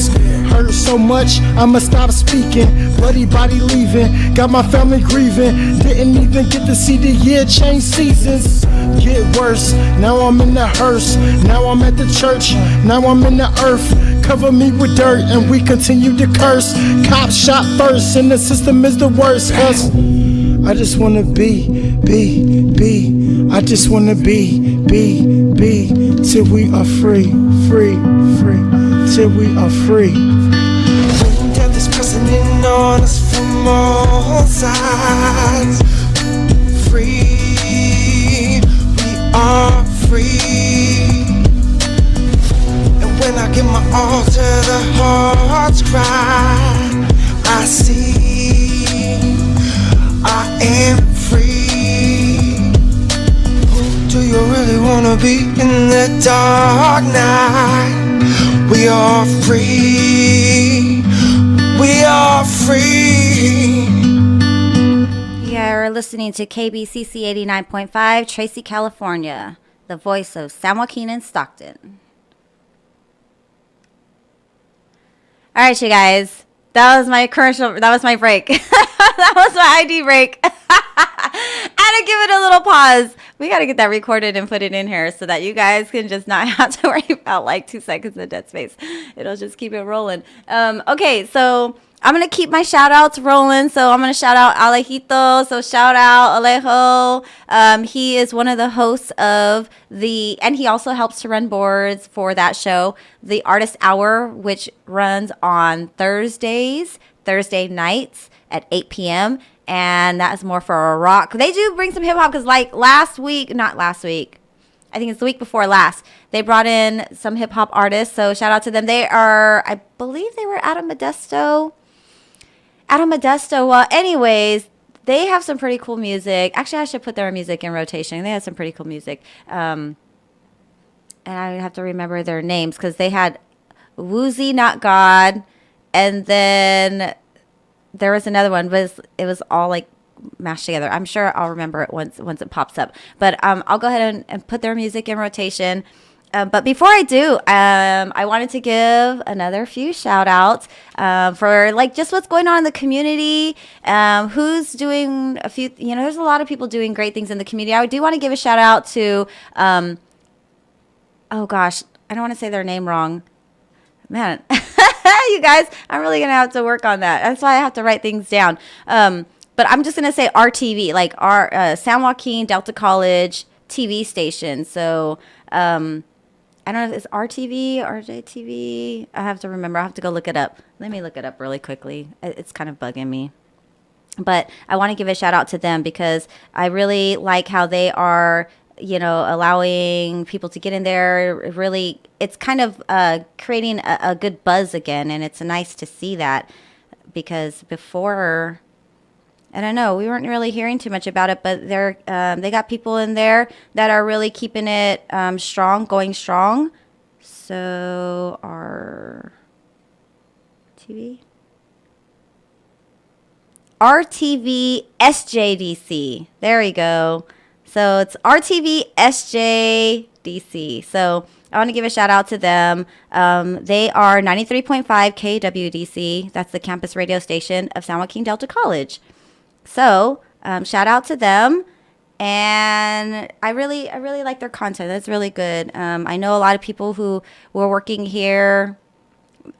Hurt so much, I'ma stop speaking. Bloody body leaving, got my family grieving. Didn't even get to see the year change seasons. Get worse, now I'm in the hearse. Now I'm at the church, now I'm in the earth. Cover me with dirt and we continue to curse. Cops shot first and the system is the worst. Cause I just wanna be. I just wanna be. Till we are free. Till we are free. When death is pressing in on us from all sides, free, we are free. And when I give my all to the heart's cry, I see dark night, we are free. We are free. Yeah, we're listening to KBCC 89.5, Tracy, California, the voice of San Joaquin and Stockton. All right, you guys. That was my commercial. That was my break. That was my ID break. I had to give it a little pause. We got to get that recorded and put it in here so that you guys can just not have to worry about like 2 seconds of dead space. It'll just keep it rolling. Okay, so I'm going to keep my shout outs rolling. So I'm going to shout out Alejito. So shout out Alejo. He is one of the hosts of and he also helps to run boards for that show, the Artist Hour, which runs on Thursday nights at 8 p.m. And that is more for a rock. They do bring some hip hop because like I think it's the week before last, they brought in some hip hop artists. So shout out to them. They are, I believe they were out of Modesto. Well, anyways, they have some pretty cool music. Actually, I should put their music in rotation. They had some pretty cool music. And I have to remember their names because they had Woozy Not God. And then there was another one, but it was all like mashed together. I'm sure I'll remember it once it pops up. But I'll go ahead and put their music in rotation. But before I do, I wanted to give another few shout outs for like just what's going on in the community, who's doing a few, there's a lot of people doing great things in the community. I do want to give a shout out to, oh gosh, I don't want to say their name wrong. Man, you guys, I'm really going to have to work on that. That's why I have to write things down. But I'm just going to say RTV, like our San Joaquin Delta College TV station. So, I don't know if it's RTV, RJTV. I have to remember. I have to go look it up. Let me look it up really quickly. It's kind of bugging me. But I want to give a shout out to them because I really like how they are, allowing people to get in there. Really, it's kind of creating a good buzz again. And it's nice to see that because before, I don't know, we weren't really hearing too much about it, but they got people in there that are really keeping it going strong. So our RTV SJDC. There we go. So it's RTV SJDC. So I want to give a shout out to them. They are 93.5 KWDC. That's the campus radio station of San Joaquin Delta College. So shout out to them. And I really like their content. That's really good. I know a lot of people who were working here,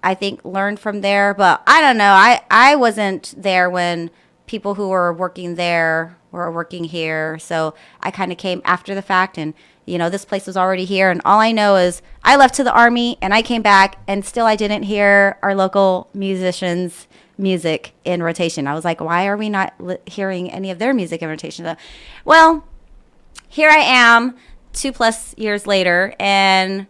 I think, learned from there. But I don't know. I wasn't there when people who were working there were working here. So I kind of came after the fact. And, this place was already here. And all I know is I left to the Army and I came back and still I didn't hear our local musicians' music in rotation. I was like, why are we not hearing any of their music in rotation? Well, here I am 2+ years later and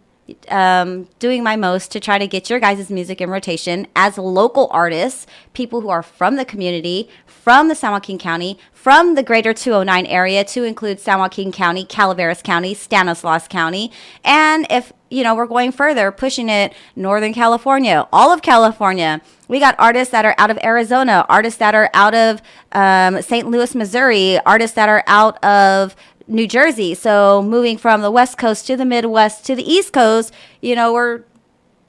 doing my most to try to get your guys' music in rotation as local artists, people who are from the community, from the San Joaquin County, from the greater 209 area to include San Joaquin County, Calaveras County, Stanislaus County, and if we're going further, pushing it Northern California, all of California. We got artists that are out of Arizona, artists that are out of St. Louis, Missouri, artists that are out of New Jersey. So moving from the West Coast to the Midwest to the East Coast, we're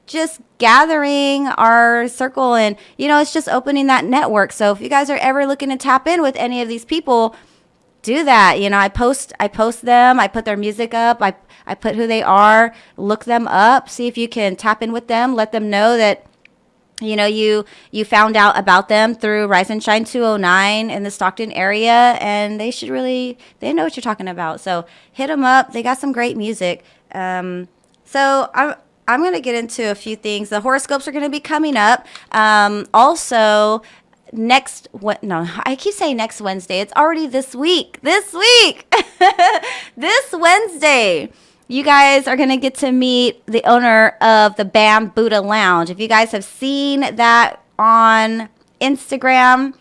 just gathering our circle and, it's just opening that network. So if you guys are ever looking to tap in with any of these people, do that. I post them, I put their music up, I put who they are, look them up, see if you can tap in with them, let them know that you found out about them through Rise and Shine 209 in the Stockton area, and they know what you're talking about. So hit them up. They got some great music. So I'm going to get into a few things. The horoscopes are going to be coming up. Also, I keep saying next Wednesday. It's already this week. This Wednesday. You guys are going to get to meet the owner of the Bam Buddha Lounge. If you guys have seen that on Instagram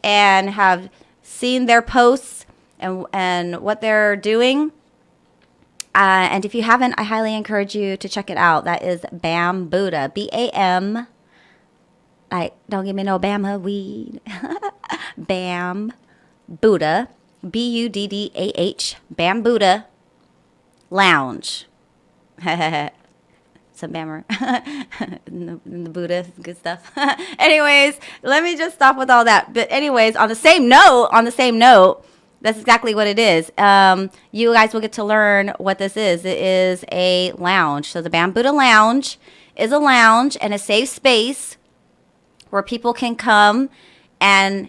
and have seen their posts and what they're doing, And if you haven't, I highly encourage you to check it out. That is Bam Buddha, B-A-M. Like, don't give me no Bama weed. Bam Buddha, B-U-D-D-A-H, Bam Buddha Lounge. Some Bammer. the Buddha, good stuff. Anyways, let me just stop with all that. But anyways, on the same note, that's exactly what it is. You guys will get to learn what this is. It is a lounge. So the Bam Buddha Lounge is a lounge and a safe space where people can come and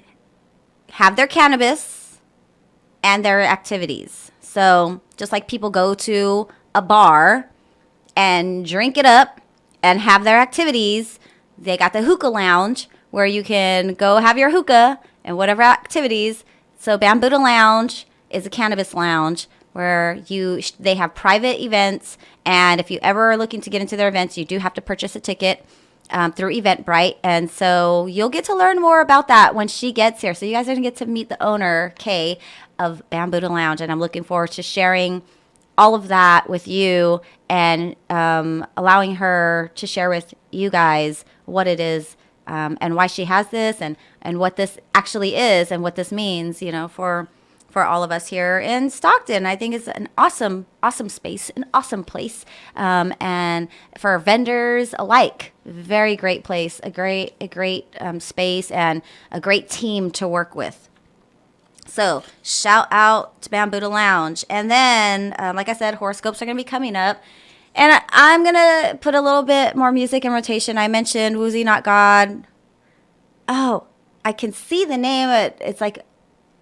have their cannabis and their activities. So just like people go to a bar and drink it up and have their activities, they got the hookah lounge where you can go have your hookah and whatever activities. So Bam Buddha Lounge is a cannabis lounge where they have private events, and if you ever are looking to get into their events, you do have to purchase a ticket through Eventbrite. And so you'll get to learn more about that when she gets here. So you guys are going to get to meet the owner, Kay, of Bam Buddha Lounge, and I'm looking forward to sharing all of that with you and allowing her to share with you guys what it is and why she has this and what this actually is and what this means, for all of us here in Stockton. I think it's an awesome space, an awesome place, and for vendors alike, very great place, a great space, and a great team to work with. So shout out to Bam Buddha Lounge. And then, like I said, horoscopes are going to be coming up. And I'm going to put a little bit more music in rotation. I mentioned Woozy Not God. Oh, I can see the name. It's like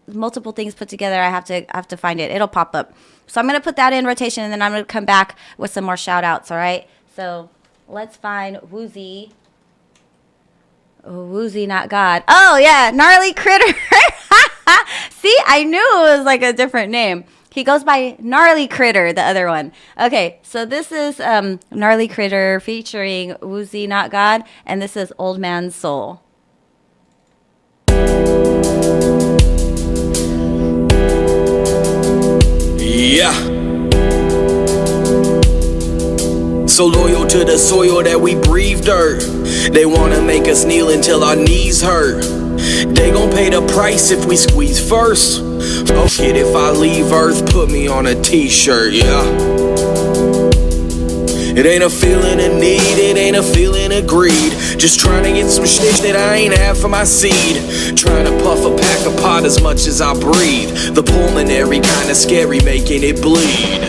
multiple things put together. I have to find it. It'll pop up. So I'm going to put that in rotation, and then I'm going to come back with some more shout outs. All right. So let's find Woozy Not God. Oh yeah. Gnarly Critter. See, I knew it was like a different name. He goes by Gnarly Critter, the other one. Okay. So this is Gnarly Critter featuring Woozy Not God. And this is Old Man's Soul. Yeah. So loyal to the soil that we breathe dirt. They wanna make us kneel until our knees hurt. They gon' pay the price if we squeeze first. Oh shit, if I leave Earth, put me on a t-shirt, yeah. It ain't a feeling of need, it ain't a feeling of greed. Just trying to get some shit that I ain't have for my seed. Trying to puff a pack of pot as much as I breathe. The pulmonary kinda scary, making it bleed.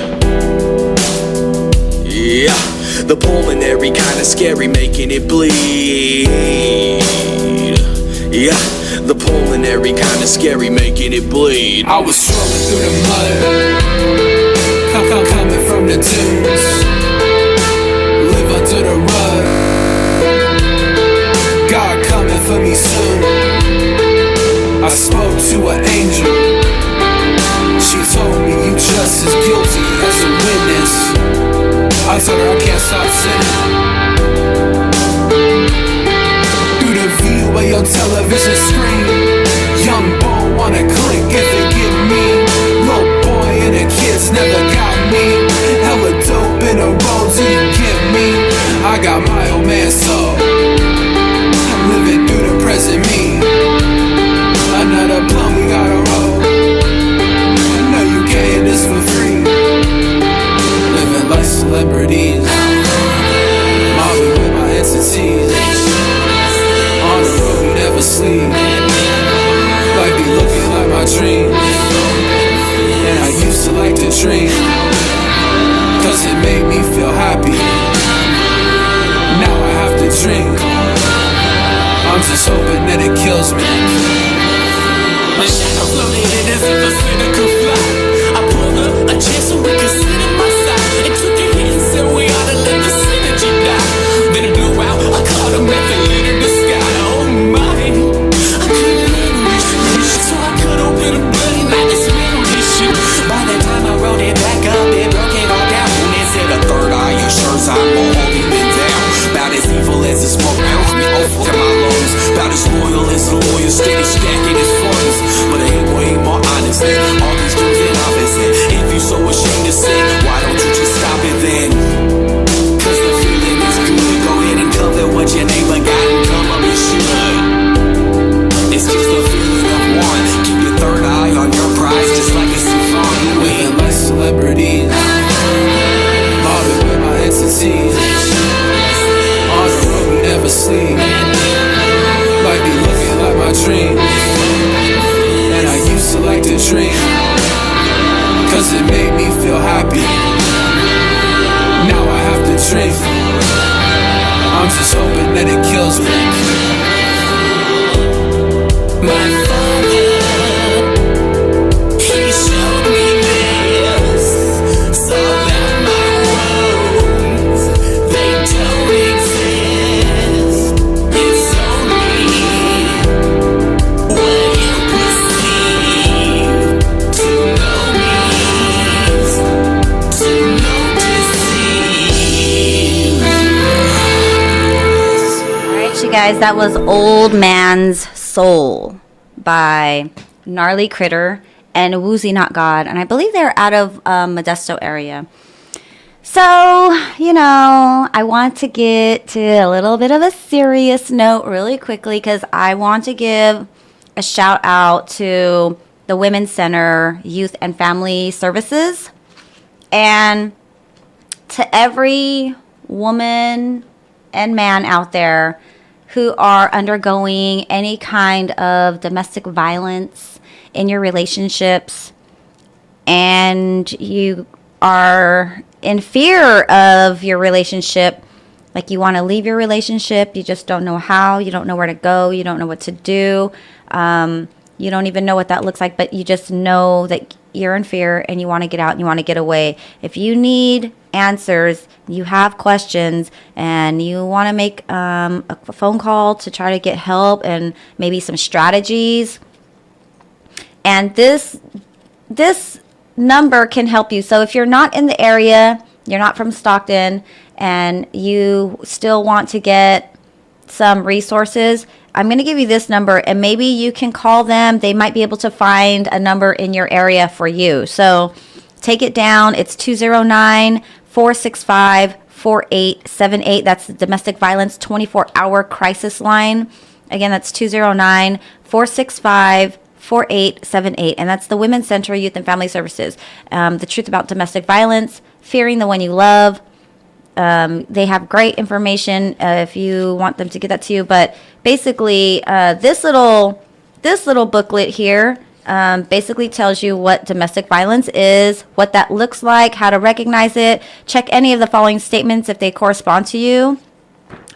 Yeah, the pulmonary kinda scary, making it bleed. Yeah, the pulmonary kinda scary, making it bleed. I was strolling through the mud, coming from the dunes. Live under the rug, God coming for me soon. I spoke to an angel. She told me you just as guilty as a witness. I told her I can't stop sinning. Through the view of your television screen, young boy wanna click if they get me. Little boy and the kids never got me. Hella dope in a row till you get me. I got my old man soul. I'm living through the present me. Another blunt we gotta roll. I know you getting this for free. Living like celebrities. Mobbing with my entities. On the road we never sleep. Like be looking like my dreams. And I used to like to dream, cause it made me feel happy. Now I have to drink. I'm just hoping that it kills me. My shadow floated as if a sinner could fly. I pulled up a chair so we could sit at my side. And took a hit and said we ought to let the synergy die. Then it blew out, I caught a method in the sky. Oh my, I couldn't handle this shit. So I cut open a bloody night to smell this shit. By the time I wrote it back up, it broke it all down. And it said a third eye, your shirt's I'm only been down. About as evil as the smoke rounds me over to my lungs. About as loyal as the lawyer, steady stacking his funds. But ain't more honest than all these dreams. And I used to like to dream, cause it made me feel happy. Now I have to dream. I'm just hoping that it kills me. My father, he showed me this, so that my wounds, they don't exist. It's only what you perceive to know me, to know deceive. Alright, you guys, that was Old Man's Soul by Gnarly Critter and Woozy Not God, and I believe they're out of Modesto area. So, I want to get to a little bit of a serious note really quickly, because I want to give a shout out to the Women's Center Youth and Family Services, and to every woman and man out there who are undergoing any kind of domestic violence in your relationships, and you are in fear of your relationship, like you want to leave your relationship, you just don't know how, you don't know where to go, you don't know what to do, you don't even know what that looks like, but you just know that you're in fear and you want to get out and you want to get away. If you need answers, you have questions, and you want to make a phone call to try to get help and maybe some strategies, and this number can help you. So if you're not in the area, you're not from Stockton, and you still want to get some resources, I'm going to give you this number, and maybe you can call them. They might be able to find a number in your area for you. So take it down. It's 209-465-4878. That's the Domestic Violence 24-hour crisis line. Again, that's 209-465-4878. And that's the Women's Center Youth and Family Services. The truth about domestic violence, fearing the one you love. They have great information if you want them to get that to you. But basically, this little booklet here basically tells you what domestic violence is, what that looks like, how to recognize it. Check any of the following statements if they correspond to you.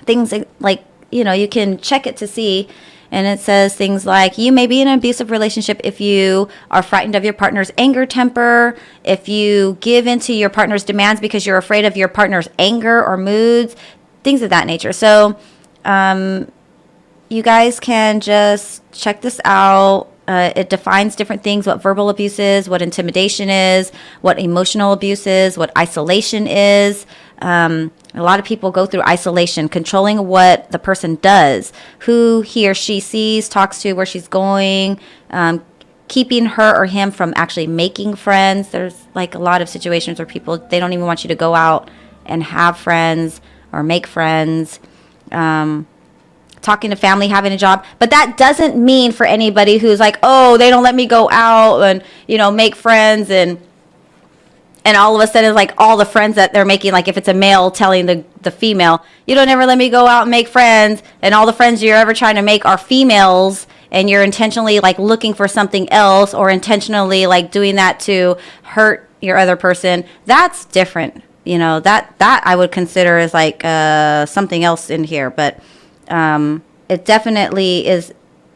Things like, you can check it to see. And it says things like, you may be in an abusive relationship if you are frightened of your partner's anger temper, if you give into your partner's demands because you're afraid of your partner's anger or moods, things of that nature. So you guys can just check this out. It defines different things, what verbal abuse is, what intimidation is, what emotional abuse is, what isolation is. A lot of people go through isolation, controlling what the person does, who he or she sees, talks to, where she's going, keeping her or him from actually making friends. There's like a lot of situations where people, they don't even want you to go out and have friends or make friends. Talking to family, having a job. But that doesn't mean for anybody who's like, oh, they don't let me go out and, make friends, and all of a sudden, like, all the friends that they're making, like if it's a male telling the female, you don't ever let me go out and make friends, and all the friends you're ever trying to make are females, and you're intentionally like looking for something else, or intentionally like doing that to hurt your other person, that's different. That I would consider as like something else in here. But it definitely is,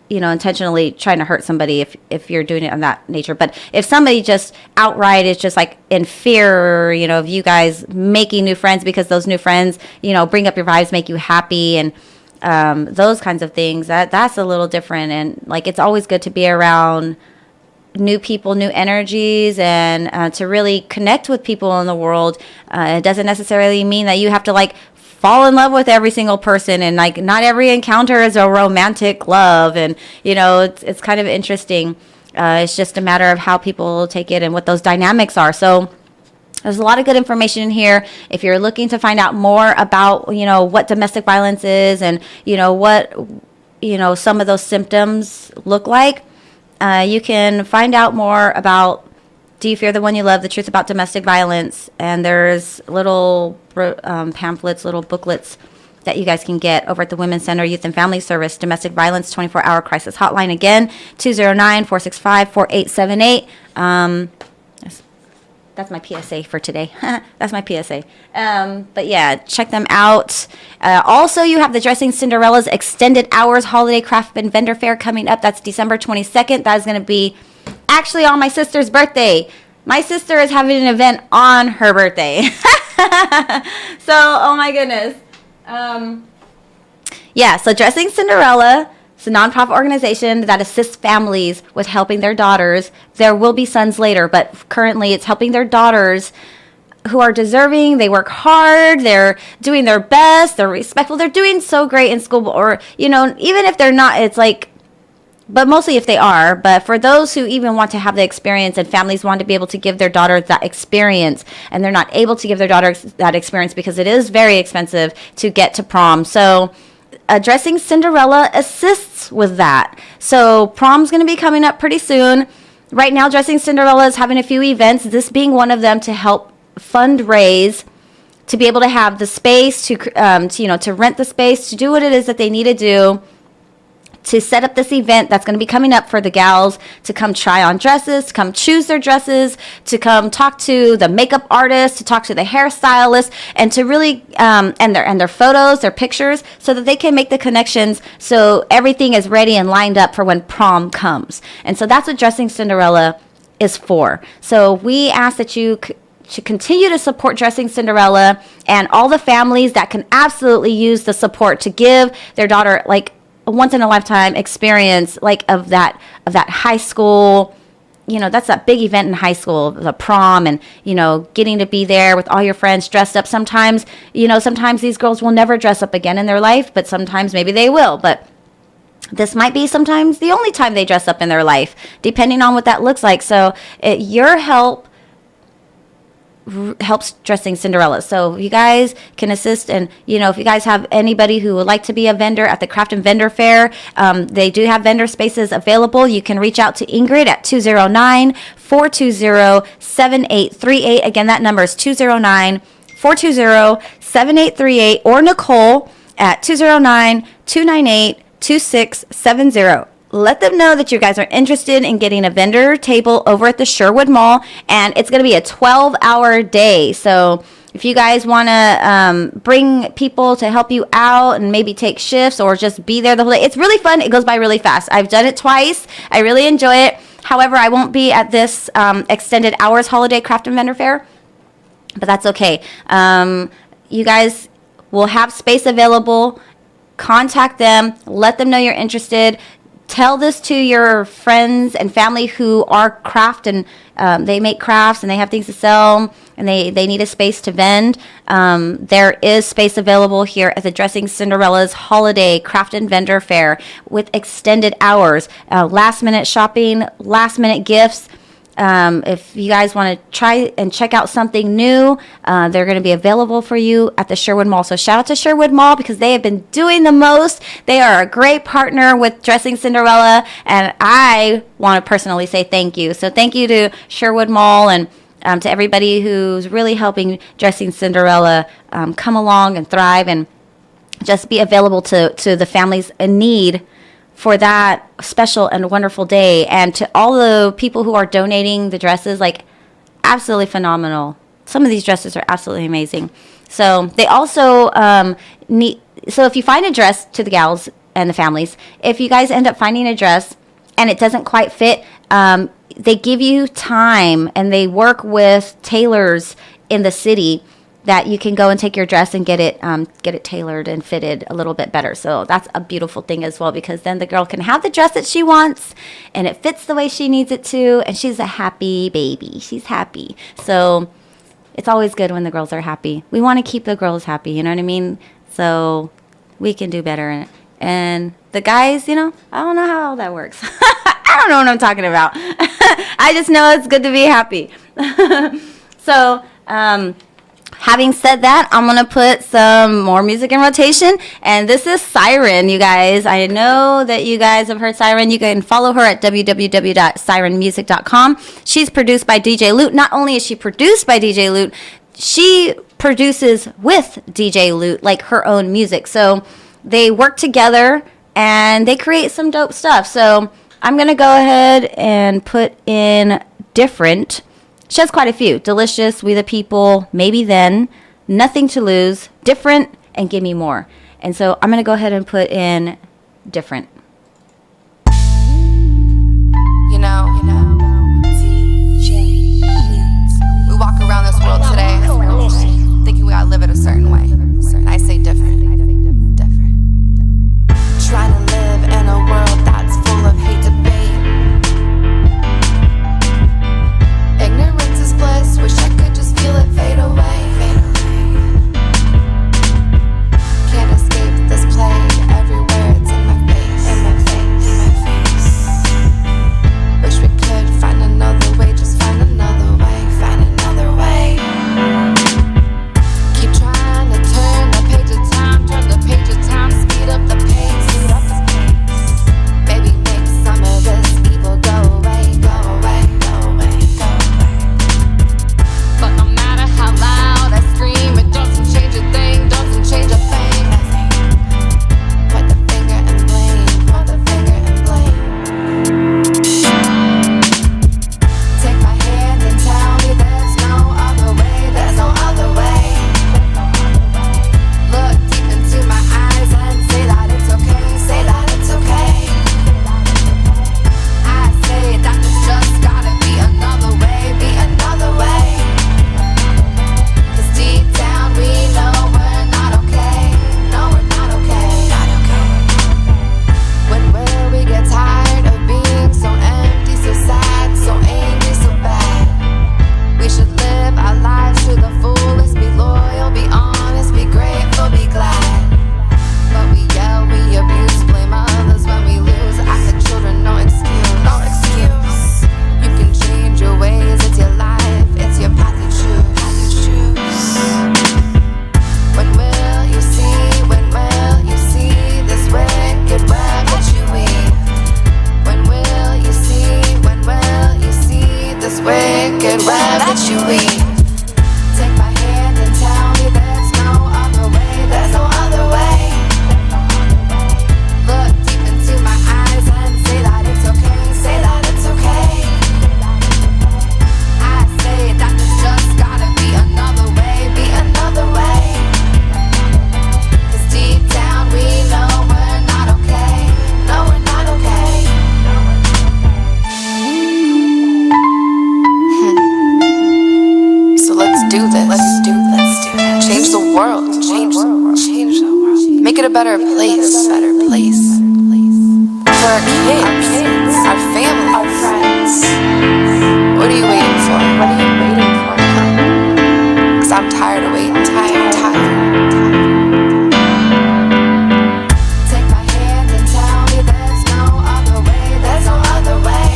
intentionally trying to hurt somebody if you're doing it on that nature. But if somebody just outright is just like in fear, of you guys making new friends because those new friends, bring up your vibes, make you happy, and those kinds of things, that's a little different. And like, it's always good to be around new people, new energies, and to really connect with people in the world. It doesn't necessarily mean that you have to like fall in love with every single person, and like not every encounter is a romantic love, and it's kind of interesting. It's just a matter of how people take it and what those dynamics are. So there's a lot of good information in here. If you're looking to find out more about what domestic violence is, and what some of those symptoms look like, you can find out more about Do You Fear the One You Love? The Truth About Domestic Violence. And there's little pamphlets, little booklets that you guys can get over at the Women's Center Youth and Family Service Domestic Violence 24-hour crisis hotline. Again, 209-465-4878. That's my PSA for today. That's my PSA. But yeah, check them out. Also, you have the Dressing Cinderella's Extended Hours Holiday Craft and Vendor Fair coming up. That's December 22nd. That is going to be actually on my sister's birthday. My sister is having an event on her birthday. So, oh my goodness. Yeah, so Dressing Cinderella, it's a nonprofit organization that assists families with helping their daughters. There will be sons later, but currently it's helping their daughters who are deserving. They work hard. They're doing their best. They're respectful. They're doing so great in school. Or, you know, even if they're not, it's like, but mostly if they are. But for those who even want to have the experience, and families want to be able to give their daughter that experience, and they're not able to give their daughter that experience because it is very expensive to get to prom. So Dressing Cinderella assists with that. So prom's going to be coming up pretty soon. Right now, Dressing Cinderella is having a few events, this being one of them, to help fundraise, to be able to have the space, to rent the space, to do what it is that they need to do, to set up this event that's going to be coming up for the gals to come try on dresses, to come choose their dresses, to come talk to the makeup artist, to talk to the hairstylist, and to really and their photos, their pictures, so that they can make the connections, so everything is ready and lined up for when prom comes. And so that's what Dressing Cinderella is for. So we ask that you should continue to support Dressing Cinderella and all the families that can absolutely use the support to give their daughter like a once in a lifetime experience, like of that high school, you know, that's that big event in high school, the prom, and, you know, getting to be there with all your friends dressed up. Sometimes, you know, sometimes these girls will never dress up again in their life, but sometimes maybe they will. But this might be sometimes the only time they dress up in their life, depending on what that looks like. So your help helps Dressing Cinderella. So you guys can assist, and you know, if you guys have anybody who would like to be a vendor at the Craft and Vendor Fair, they do have vendor spaces available. You can reach out to Ingrid at 209-420-7838. Again, that number is 209-420-7838, or Nicole at 209-298-2670. Let them know that you guys are interested in getting a vendor table over at the Sherwood Mall, and it's going to be a 12-hour day. So if you guys want to bring people to help you out and maybe take shifts or just be there the whole day, it's really fun. It goes by really fast. I've done it twice. I really enjoy it. However, I won't be at this Extended Hours Holiday Craft and Vendor Fair, but that's okay. You guys will have space available. Contact them. Let them know you're interested. Tell this to your friends and family who are craft and they make crafts and they have things to sell and they need a space to vend. There is space available here at the Dressing Cinderella's Holiday Craft and Vendor Fair with extended hours, last minute shopping, last minute gifts. If you guys want to try and check out something new, they're going to be available for you at the Sherwood Mall. So shout out to Sherwood Mall because they have been doing the most. They are a great partner with Dressing Cinderella, and I want to personally say thank you. So thank you to Sherwood Mall and to everybody who's really helping Dressing Cinderella come along and thrive and just be available to the families in need for that special and wonderful day. And to all the people who are donating the dresses, like, absolutely phenomenal. Some of these dresses are absolutely amazing. So they also so if you find a dress, to the gals and the families, if you guys end up finding a dress and it doesn't quite fit, they give you time and they work with tailors in the city that you can go and take your dress and get it tailored and fitted a little bit better. So that's a beautiful thing as well, because then the girl can have the dress that she wants and it fits the way she needs it to, and she's a happy baby. She's happy. So it's always good when the girls are happy. We want to keep the girls happy, you know what I mean? So we can do better. And the guys, you know, I don't know how that works. I don't know what I'm talking about. I just know it's good to be happy. So, having said that, I'm going to put some more music in rotation, and this is Siren, you guys. I know that you guys have heard Siren. You can follow her at www.sirenmusic.com. She's produced by DJ Loot. Not only is she produced by DJ Loot, she produces with DJ Loot, like her own music. So they work together and they create some dope stuff. So I'm going to go ahead and put in Different. She has quite a few. Delicious, We the People, Maybe Then, Nothing to Lose, Different, and Give Me More. And so I'm going to go ahead and put in Different. You know, we walk around this world today thinking we gotta live it a certain way. And I say different. Trying to live in a world that's full of hate, debate. Ignorance is bliss, wish I could just feel it fade away. Can't escape this plague, everywhere it's in my face. Wish we could find another way, just find another way, Keep trying to turn the page of time, speed up the pace. Maybe make some of this evil go away. But no matter how loud I scream, it doesn't change a thing, Point the finger and blame, Take my hand and tell me there's no other way, Look deep into my eyes and say that it's okay, I say that there's just gotta be another way, 'Cause deep down we know we're not okay, When will we get tired of being so empty, so sad, so angry, so bad? We should live our lives to the fullest, be loyal, be honest, be grateful, be glad. But we yell, we abuse, blame others when we lose. Act like children, no excuse. You can change your ways, it's your life, it's your path to choose. When will you see this wicked web that you weave? When will you see this wicked web that you weave? Take my hand and tell me there's no other way, Look deep into my eyes and say that it's okay, I say that there's just gotta be another way, 'Cause deep down we know we're not okay, So let's do this. Change the world. Make it a better place. For our kids, our family, our friends. What are you waiting for? 'Cause I'm tired of waiting. Take my hand and tell me there's no other way,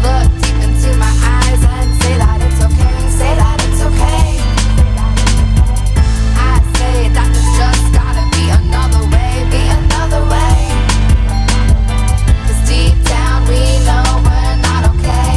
Look deep into my eyes and say that it's okay, I say that there's just gotta be another way, 'Cause deep down we know we're not okay,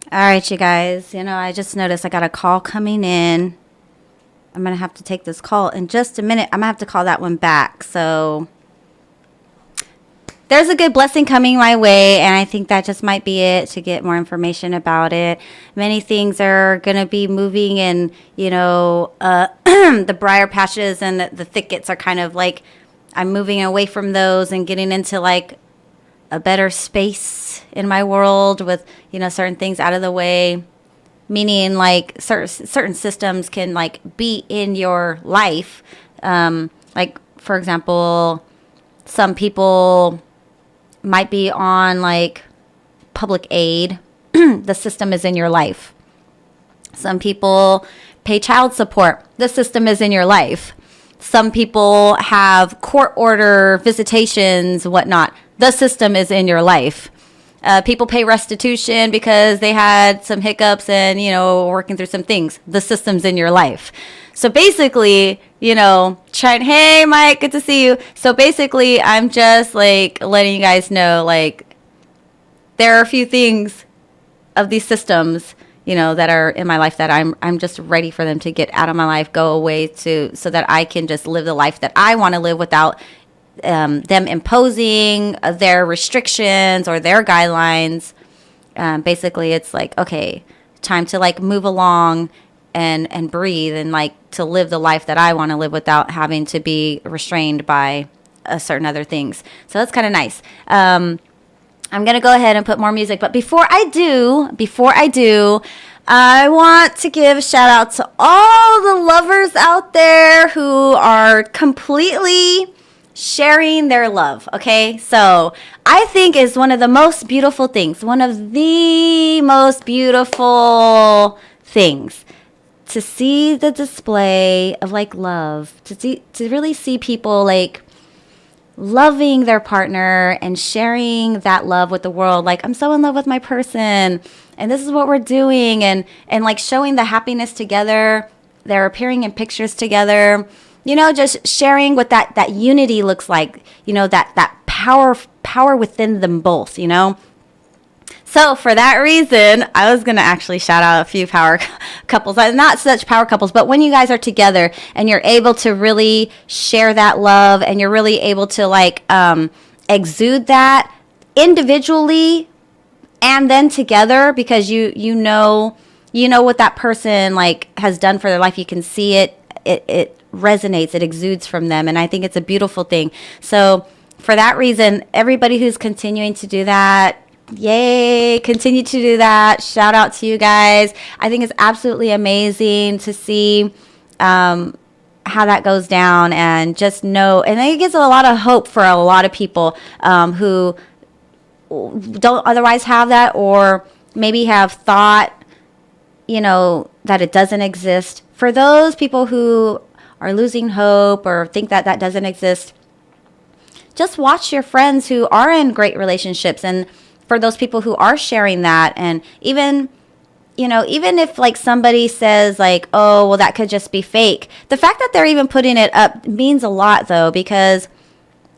All right, you guys, I just noticed I got a call coming in. I'm going to have to take this call in just a minute. I'm going to have to call that one back. So there's a good blessing coming my way, and I think that just might be it to get more information about it. Many things are going to be moving, and, the briar patches and the thickets are kind of like I'm moving away from those and getting into like a better space in my world with, certain things out of the way, meaning like certain systems can like be in your life. Like, for example, some people might be on like public aid. The system is in your life. Some people pay child support. The system is in your life. Some people have court order visitations, whatnot. The system is in your life. People pay restitution because they had some hiccups and, working through some things. The system's in your life. So basically, hey, Mike, good to see you. So basically, I'm just like letting you guys know, like, there are a few things of these systems, that are in my life that I'm just ready for them to get out of my life, go away so that I can just live the life that I want to live without them imposing their restrictions or their guidelines. Basically, it's like, okay, time to like move along and breathe and like to live the life that I want to live without having to be restrained by certain other things. So that's kind of nice. I'm going to go ahead and put more music. But before I do, I want to give a shout out to all the lovers out there who are completely sharing their love. Okay. So I think is one of the most beautiful things, to see the display of like love, to really see people like loving their partner and sharing that love with the world. Like, I'm so in love with my person and this is what we're doing, and like showing the happiness together. They're appearing in pictures together, just sharing what that unity looks like, that power within them both, So for that reason, I was going to actually shout out a few power couples, not such power couples, but when you guys are together and you're able to really share that love and you're really able to like exude that individually and then together, because you know what that person like has done for their life. You can see it resonates, it exudes from them. And I think it's a beautiful thing. So for that reason, everybody who's continuing to do that, yay, continue to do that. Shout out to you guys. I think it's absolutely amazing to see how that goes down, and just know, and it gives a lot of hope for a lot of people who don't otherwise have that, or maybe have thought, that it doesn't exist. For those people who are losing hope or think that that doesn't exist, just watch your friends who are in great relationships. And for those people who are sharing that, and even if like somebody says like, oh, well, that could just be fake, the fact that they're even putting it up means a lot, though, because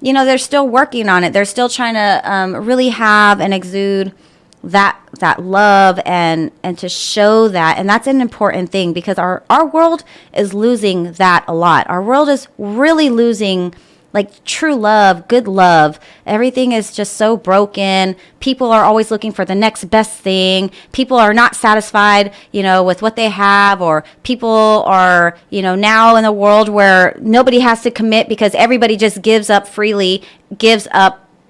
they're still working on it. They're still trying to really have and exude that love and to show that. And that's an important thing, because our world is losing that a lot. Our world is really losing like true love, good love. Everything is just so broken. People are always looking for the next best thing. People are not satisfied, with what they have, or people are, now in a world where nobody has to commit because everybody just gives up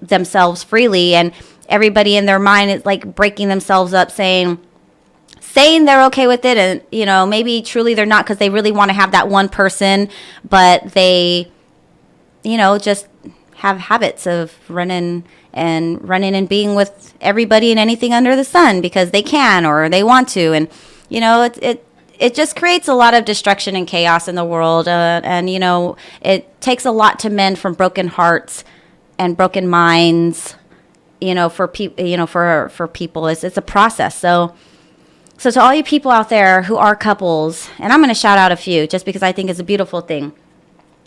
themselves freely, and everybody in their mind is like breaking themselves up, saying they're okay with it, and maybe truly they're not, because they really want to have that one person, but they just have habits of running and being with everybody and anything under the sun because they can or they want to. And, it just creates a lot of destruction and chaos in the world. And it takes a lot to mend from broken hearts and broken minds, for people. It's a process. So to all you people out there who are couples, and I'm going to shout out a few just because I think it's a beautiful thing.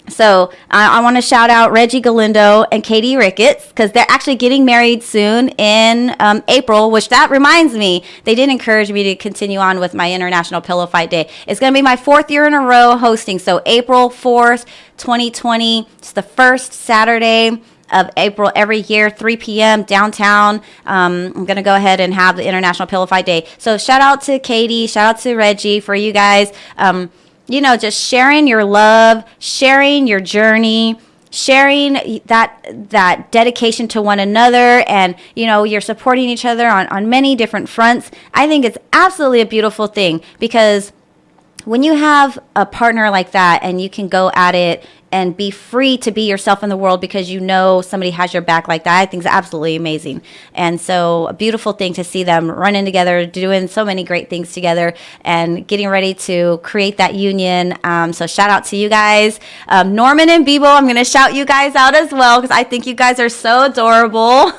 So I want to shout out Reggie Galindo and Katie Ricketts, because they're actually getting married soon in April, which that reminds me, they did encourage me to continue on with my International Pillow Fight Day. It's going to be my 4th year in a row hosting. So April 4th, 2020, it's the first Saturday of April every year, 3 p.m. downtown. I'm going to go ahead and have the International Pillow Fight Day. So shout out to Katie, shout out to Reggie for you guys. Just sharing your love, sharing your journey, sharing that dedication to one another, and, you're supporting each other on many different fronts. I think it's absolutely a beautiful thing, because when you have a partner like that and you can go at it and be free to be yourself in the world because you know somebody has your back like that. I think it's absolutely amazing. And so a beautiful thing to see them running together, doing so many great things together, and getting ready to create that union. So shout out to you guys. Norman and Bebo, I'm going to shout you guys out as well because I think you guys are so adorable.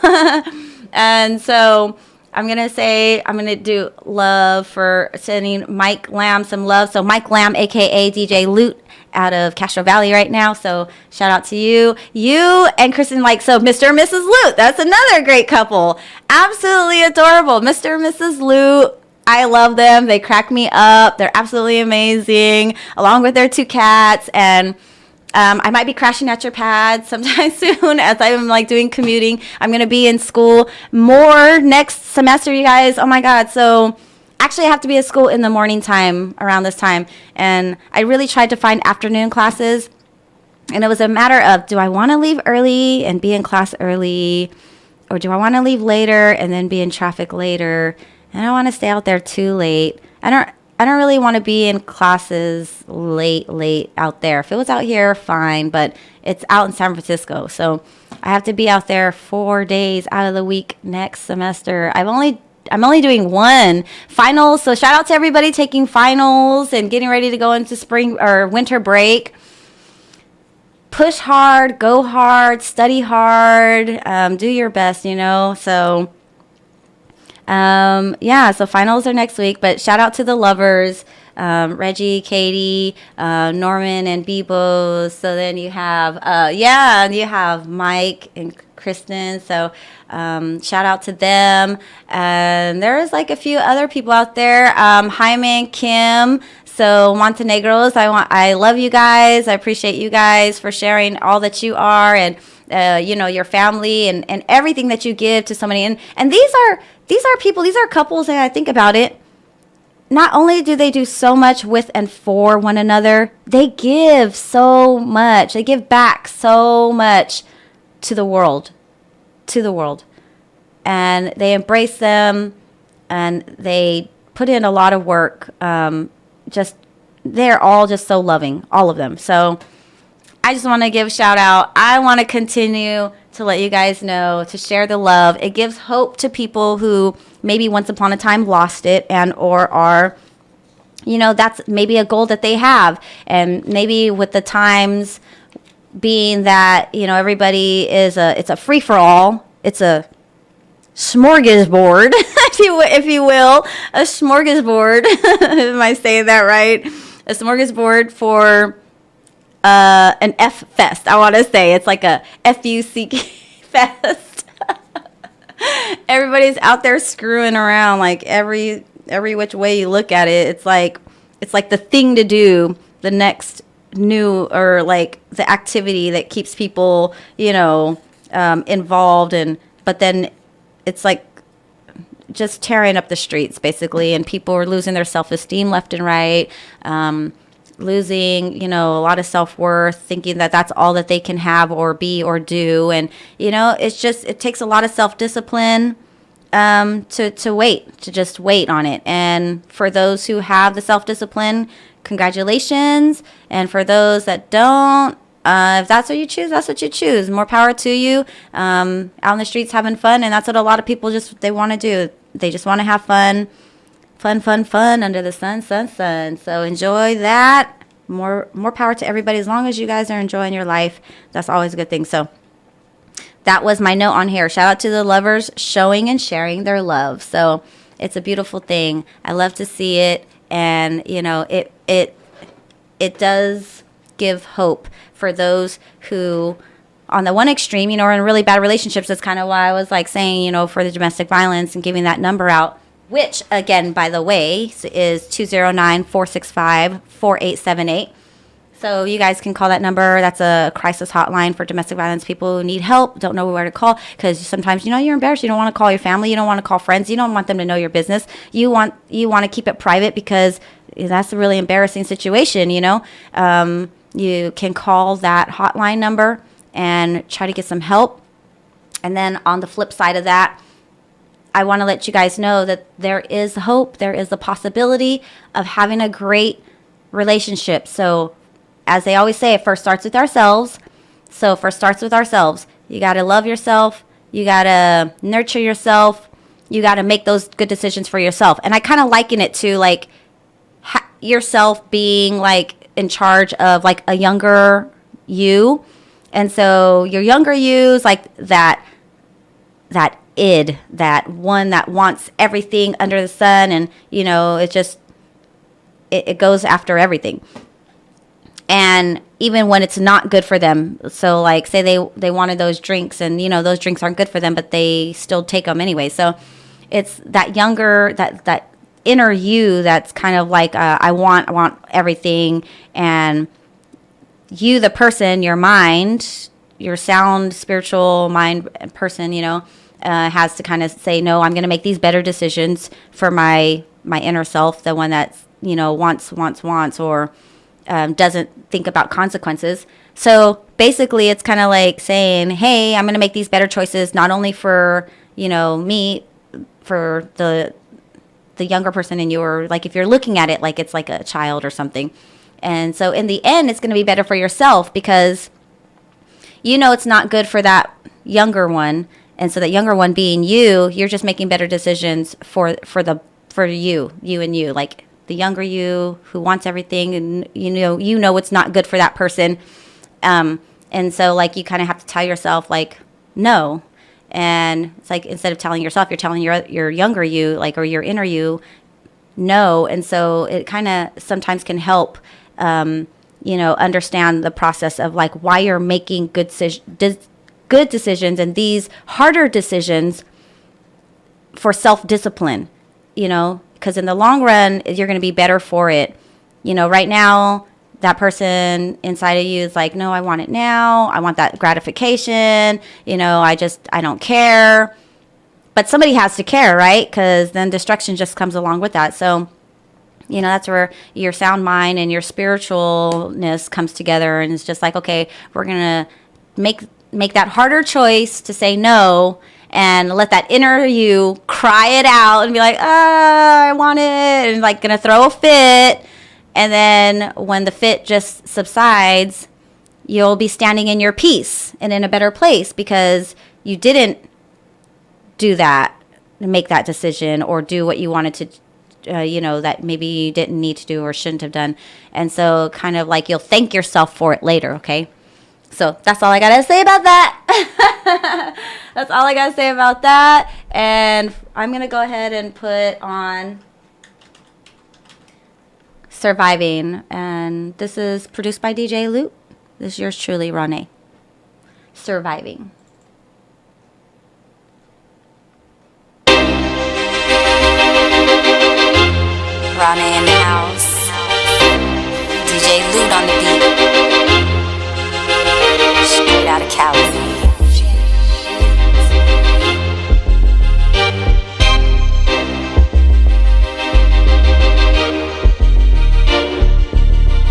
And so I'm going to do love for sending Mike Lamb some love. So Mike Lamb, a.k.a. DJ Loot, out of Castro Valley right now. So shout out to you. You and Kristen, so Mr. and Mrs. Loot. That's another great couple. Absolutely adorable. Mr. and Mrs. Loot. I love them. They crack me up. They're absolutely amazing, along with their 2 cats. And I might be crashing at your pad sometime soon as I'm doing commuting. I'm going to be in school more next semester, you guys. Oh my God. So actually I have to be at school in the morning time around this time. And I really tried to find afternoon classes. And it was a matter of, do I want to leave early and be in class early? Or do I want to leave later and then be in traffic later? And I don't want to stay out there too late. I don't really want to be in classes late out there. If it was out here, fine, but it's out in San Francisco. So I have to be out there 4 days out of the week next semester. I'm only doing 1 finals. So shout out to everybody taking finals and getting ready to go into spring or winter break. Push hard, go hard, study hard, do your best, So so finals are next week, but shout out to the lovers, Reggie, Katie, Norman, and Bebo. So then you have, you have Mike and Kristen. So shout out to them. And there's a few other people out there, Jaime, Kim. So Montenegros, I love you guys. I appreciate you guys for sharing all that you are and your family and everything that you give to somebody. And these are people, these are couples that I think about it. Not only do they do so much with and for one another, they give so much. They give back so much to the world. And they embrace them and they put in a lot of work. They're all just so loving, all of them. So I just want to give a shout out. I want to continue to let you guys know, to share the love. It gives hope to people who maybe once upon a time lost it and or are, that's maybe a goal that they have. And maybe with the times being that, everybody it's a free for all. It's a smorgasbord, if you will, a smorgasbord. Am I saying that right? A smorgasbord for an F fest. I want to say it's like a FUCK fest. Everybody's out there screwing around every which way you look at it. It's like the thing to do, the next new or the activity that keeps people involved, but then it's just tearing up the streets basically, and people are losing their self-esteem left and right, losing a lot of self-worth, thinking that that's all that they can have or be or do. And it takes a lot of self-discipline to just wait on it. And for those who have the self-discipline, congratulations. And for those that don't, if that's what you choose, that's what you choose. More power to you. Out in the streets having fun, and that's what a lot of people they want to do. They just want to have fun under the sun. So enjoy that. More power to everybody. As long as you guys are enjoying your life, that's always a good thing. So that was my note on here. Shout out to the lovers showing and sharing their love. So it's a beautiful thing. I love to see it, and it does give hope for those who, on the one extreme, are in really bad relationships. That's kind of why I was saying, for the domestic violence and giving that number out, which, again, by the way, is 209-465-4878. So you guys can call that number. That's a crisis hotline for domestic violence people who need help, don't know where to call, because sometimes, you're embarrassed. You don't want to call your family. You don't want to call friends. You don't want them to know your business. You want to keep it private because that's a really embarrassing situation, You can call that hotline number and try to get some help. And then on the flip side of that, I want to let you guys know that there is hope. There is the possibility of having a great relationship. So as they always say, it first starts with ourselves. So it first starts with ourselves. You got to love yourself. You got to nurture yourself. You got to make those good decisions for yourself. And I kind of liken it to like yourself being like in charge of like a younger you. And so your younger you is like that id, that one that wants everything under the sun. And, you know, it just, it goes after everything. And even when it's not good for them. So like say they wanted those drinks and, you know, those drinks aren't good for them, but they still take them anyway. So it's that younger, that inner you that's kind of like, I want everything. And you, the person, your mind, your sound, spiritual mind person, you know, has to kind of say, no, I'm going to make these better decisions for my inner self, the one that's, you know, wants, or doesn't think about consequences. So basically it's kind of like saying, hey, I'm going to make these better choices, not only for, you know, me, for the younger person in you, or like if you're looking at it like it's like a child or something. And so in the end, it's going to be better for yourself because you know it's not good for that younger one. And so that younger one being you, you're just making better decisions for you and you, like the younger you who wants everything, and you know it's not good for that person. And so like you kind of have to tell yourself like no. And it's like instead of telling yourself, you're telling your younger you, like, or your inner you, no. And so it kind of sometimes can help, you know, understand the process of like why you're making good decisions and these harder decisions for self-discipline, you know, because in the long run, you're going to be better for it. You know, right now, that person inside of you is like, no, I want it now. I want that gratification. You know, I don't care. But somebody has to care, right? Because then destruction just comes along with that. So, you know, that's where your sound mind and your spiritualness comes together. And it's just like, okay, we're going to make that harder choice to say no, and let that inner you cry it out and be like, I want it, and like going to throw a fit. And then when the fit just subsides, you'll be standing in your peace and in a better place because you didn't do that, make that decision, or do what you wanted to, you know, that maybe you didn't need to do or shouldn't have done. And so kind of like you'll thank yourself for it later, okay? So that's all I got to say about that. That's all I got to say about that. And I'm going to go ahead and put on Surviving. And this is produced by DJ Loot. This is yours truly, RawNé. Surviving. RawNé in the house. DJ Loot on the beat. Straight out of Cali.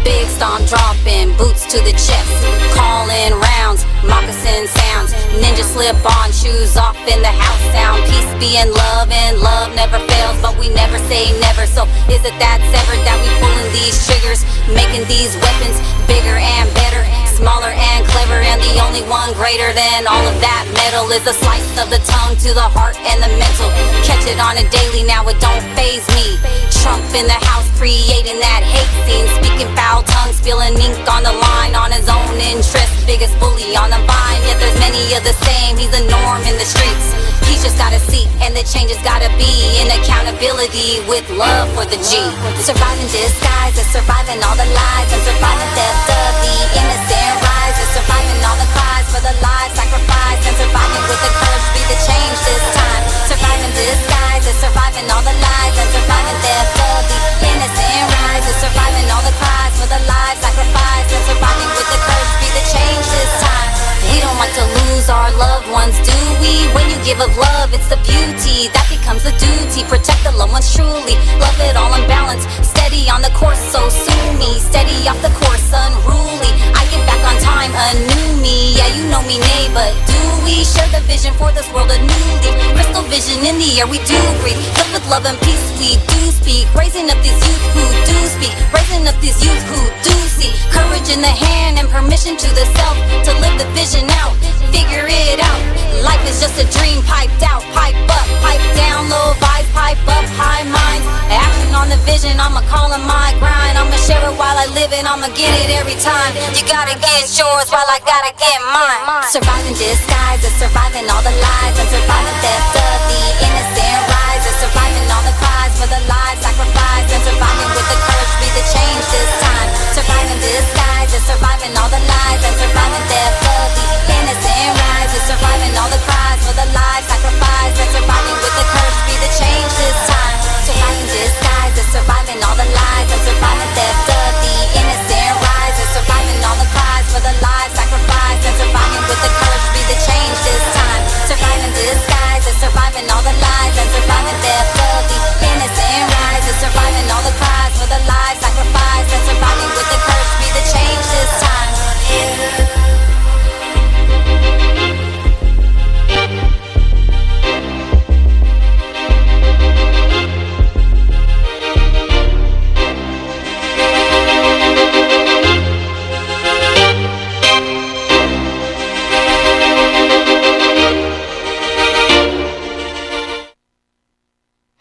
Big stomp dropping, boots to the chest, calling rounds, moccasin sounds, ninja slip on, shoes off in the house sound. Peace be in love, and love never fails, but we never say never. So is it that severed that we pulling these triggers, making these weapons bigger and better, smaller and clever, and the only one greater than all of that metal is a slice of the tongue to the heart and the mental. Catch it on a daily, now it don't faze me. Trump in the house creating that hate scene, speaking foul tongues, spilling ink on the line on his own interest. Biggest bully on the vine, yet there's many of the same. He's a norm in the streets. He's just gotta see, and the change has gotta be in accountability with love for the G. Surviving disguise, is surviving all the lies, and surviving theft of the innocent rise, is surviving all the cries for the lives sacrificed, and surviving with the courage to be the change this time. Surviving disguise, is surviving all the lies, and surviving theft of the innocent rise, is surviving all the cries for the lives sacrificed, and surviving with the courage to be the change this time. We don't like to lose our loved ones, do we? When you give of love, it's the beauty that becomes the duty. Protect the loved ones truly, love it all in balance. Steady on the course, so sue me. Steady off the course, unruly. I get back on time, a new me. Yeah, you know me, nay, but do we share the vision for this world anew? Crystal vision in the air, we do breathe. Filled with love and peace, we do speak. Raising up these youth who do speak. Raising up these youth who do see. Courage in the hand and permission to the self to live the vision out. Figure it out. Life is just a dream piped out. Pipe up, pipe down, low vibes, pipe up, high minds. Action on the vision, I'ma call on my grind. I'ma share it while I live it, I'ma get it every time. You gotta get yours while I gotta get mine. Surviving disguise is surviving all the lies and surviving theft of the innocent rise. Is surviving all the cries for the lives sacrificed and surviving with the courage be the change this time. Surviving disguise is surviving all the lies and surviving theft of the innocent rise. Is surviving all the cries for the lives sacrificed and surviving with the courage be the change this time. Surviving disguise is surviving all the lies and surviving theft of the innocent rise. Is surviving all the cries for the lives sacrificed and surviving with the courage be the change this time. Surviving disguise is surviving all the lies and surviving theft of the innocent rise. Is surviving all the cries for the lives sacrificed and surviving with the courage be the change this time.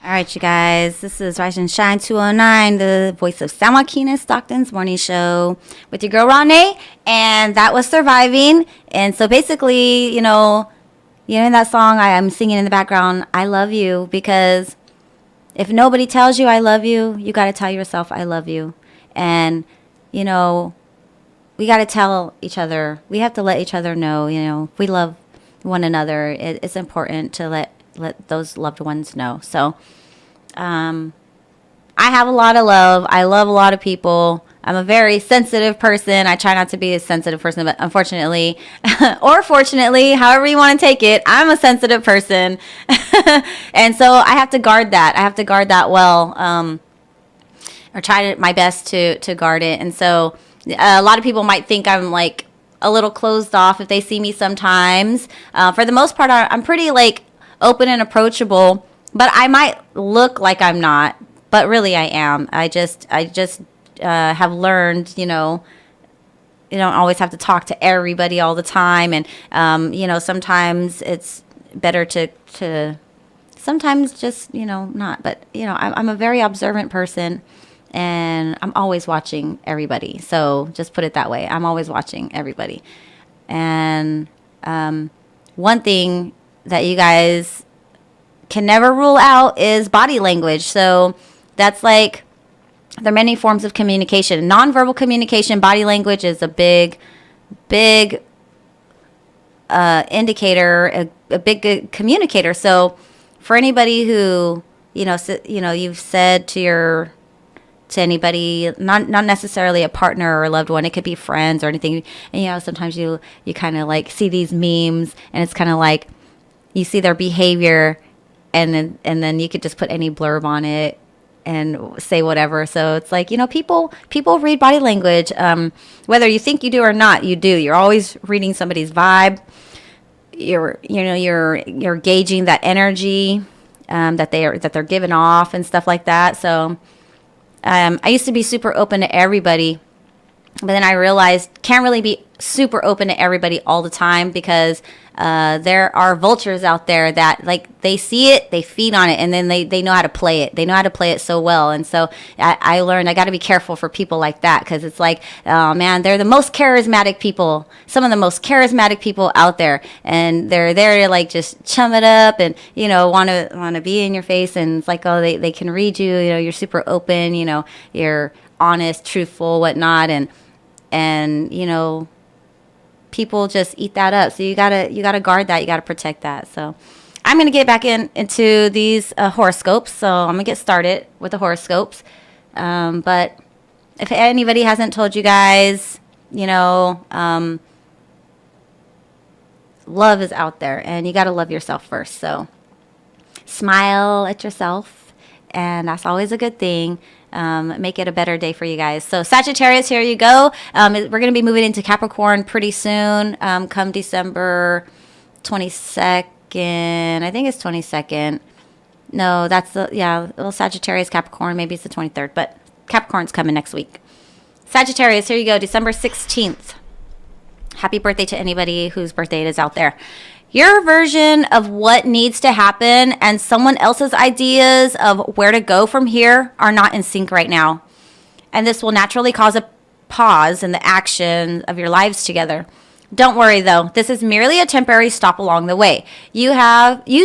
All right, you guys, this is Rise and Shine 209, the voice of San Joaquin and Stockton's morning show with your girl RawNé, and that was Surviving. And so basically, you know, in that song I'm singing in the background, I love you, because if nobody tells you I love you, you got to tell yourself I love you. And, you know, we got to tell each other, we have to let each other know, you know, we love one another. It's important to let those loved ones know. So I have a lot of love. I love a lot of people. I'm a very sensitive person. I try not to be a sensitive person, but unfortunately, or fortunately, however you want to take it, I'm a sensitive person. And so I have to guard that. I have to guard that well, or try my best to guard it. And so a lot of people might think I'm like a little closed off if they see me sometimes. For the most part, I'm pretty like open and approachable, but I might look like I'm not, but really I am. I just have learned, you know, you don't always have to talk to everybody all the time. And, you know, sometimes it's better to sometimes just, you know, not, but, you know, I'm a very observant person, and I'm always watching everybody. So just put it that way. I'm always watching everybody. And one thing that you guys can never rule out is body language. So that's like, there are many forms of communication. Nonverbal communication, body language is a big indicator, a big communicator. So for anybody who, you've said to anybody, not necessarily a partner or a loved one, it could be friends or anything. And, sometimes you kind of like see these memes, and it's kind of like you see their behavior, and then you could just put any blurb on it and say whatever. So it's like, people read body language, whether you think you do or not, you do. You're always reading somebody's vibe. You're gauging that energy that they're giving off and stuff like that. So I used to be super open to everybody, but then I realized can't really be super open to everybody all the time, because there are vultures out there that, like, they see it, they feed on it, and then they know how to play it. They know how to play it so well. And so I learned I got to be careful for people like that, because it's like, oh man, they're the most charismatic people, some of the most charismatic people out there, and they're there to like just chum it up and want to be in your face, and it's like, oh, they can read you. You're super open. You're honest, truthful, whatnot, and people just eat that up. So you gotta guard that. You gotta protect that. So I'm gonna get back into these horoscopes. So I'm gonna get started with the horoscopes. But if anybody hasn't told you guys, love is out there, and you gotta love yourself first. So smile at yourself, and that's always a good thing. Make it a better day for you guys. So Sagittarius, here you go. We're going to be moving into Capricorn pretty soon, come December 22nd, 22nd. I think it's 22nd. No, that's little Sagittarius, Capricorn. Maybe it's the 23rd, but Capricorn's coming next week. Sagittarius, here you go, December 16th. Happy birthday to anybody whose birthday it is out there. Your version of what needs to happen and someone else's ideas of where to go from here are not in sync right now. And this will naturally cause a pause in the action of your lives together. Don't worry though, this is merely a temporary stop along the way. You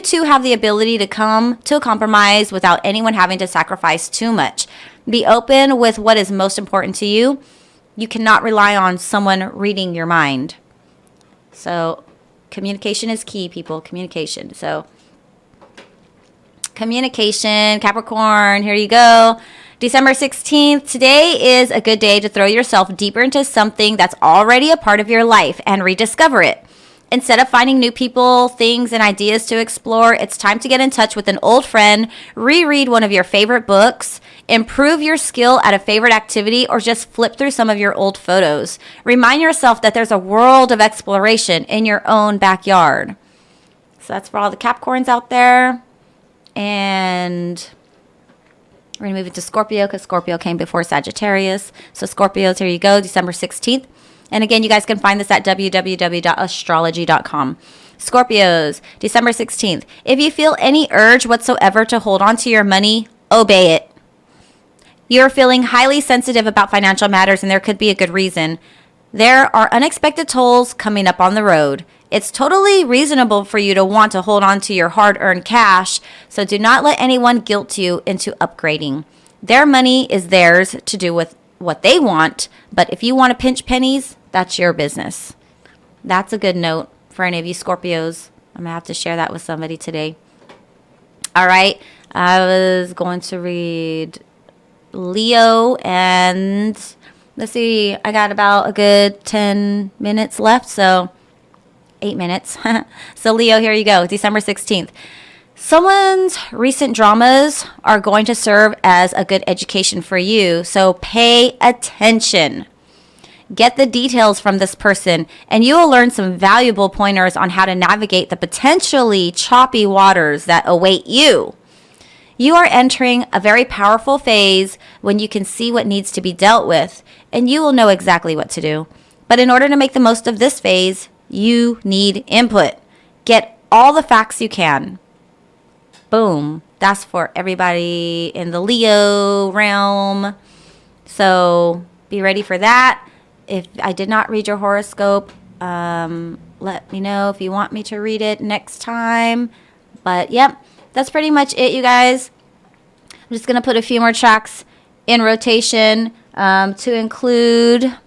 two have the ability to come to a compromise without anyone having to sacrifice too much. Be open with what is most important to you. You cannot rely on someone reading your mind. So communication is key, people. Communication. So communication, Capricorn, here you go. December 16th, today is a good day to throw yourself deeper into something that's already a part of your life and rediscover it. Instead of finding new people, things, and ideas to explore, it's time to get in touch with an old friend, reread one of your favorite books, improve your skill at a favorite activity, or just flip through some of your old photos. Remind yourself that there's a world of exploration in your own backyard. So that's for all the Capricorns out there. And we're going to move into Scorpio because Scorpio came before Sagittarius. So Scorpios, here you go, December 16th. And again, you guys can find this at www.astrology.com. Scorpios, December 16th. If you feel any urge whatsoever to hold on to your money, obey it. You're feeling highly sensitive about financial matters, and there could be a good reason. There are unexpected tolls coming up on the road. It's totally reasonable for you to want to hold on to your hard-earned cash, so do not let anyone guilt you into upgrading. Their money is theirs to do with what they want, but if you want to pinch pennies, that's your business. That's a good note for any of you Scorpios. I'm going to have to share that with somebody today. All right, I was going to read Leo, and let's see, I got about a good 10 minutes left, so 8 minutes. So Leo, here you go, December 16th. Someone's recent dramas are going to serve as a good education for you, so pay attention. Get the details from this person, and you will learn some valuable pointers on how to navigate the potentially choppy waters that await you. You are entering a very powerful phase when you can see what needs to be dealt with, and you will know exactly what to do. But in order to make the most of this phase, you need input. Get all the facts you can. Boom. That's for everybody in the Leo realm. So be ready for that. If I did not read your horoscope, let me know if you want me to read it next time. But yep, that's pretty much it, you guys. I'm just going to put a few more tracks in rotation to include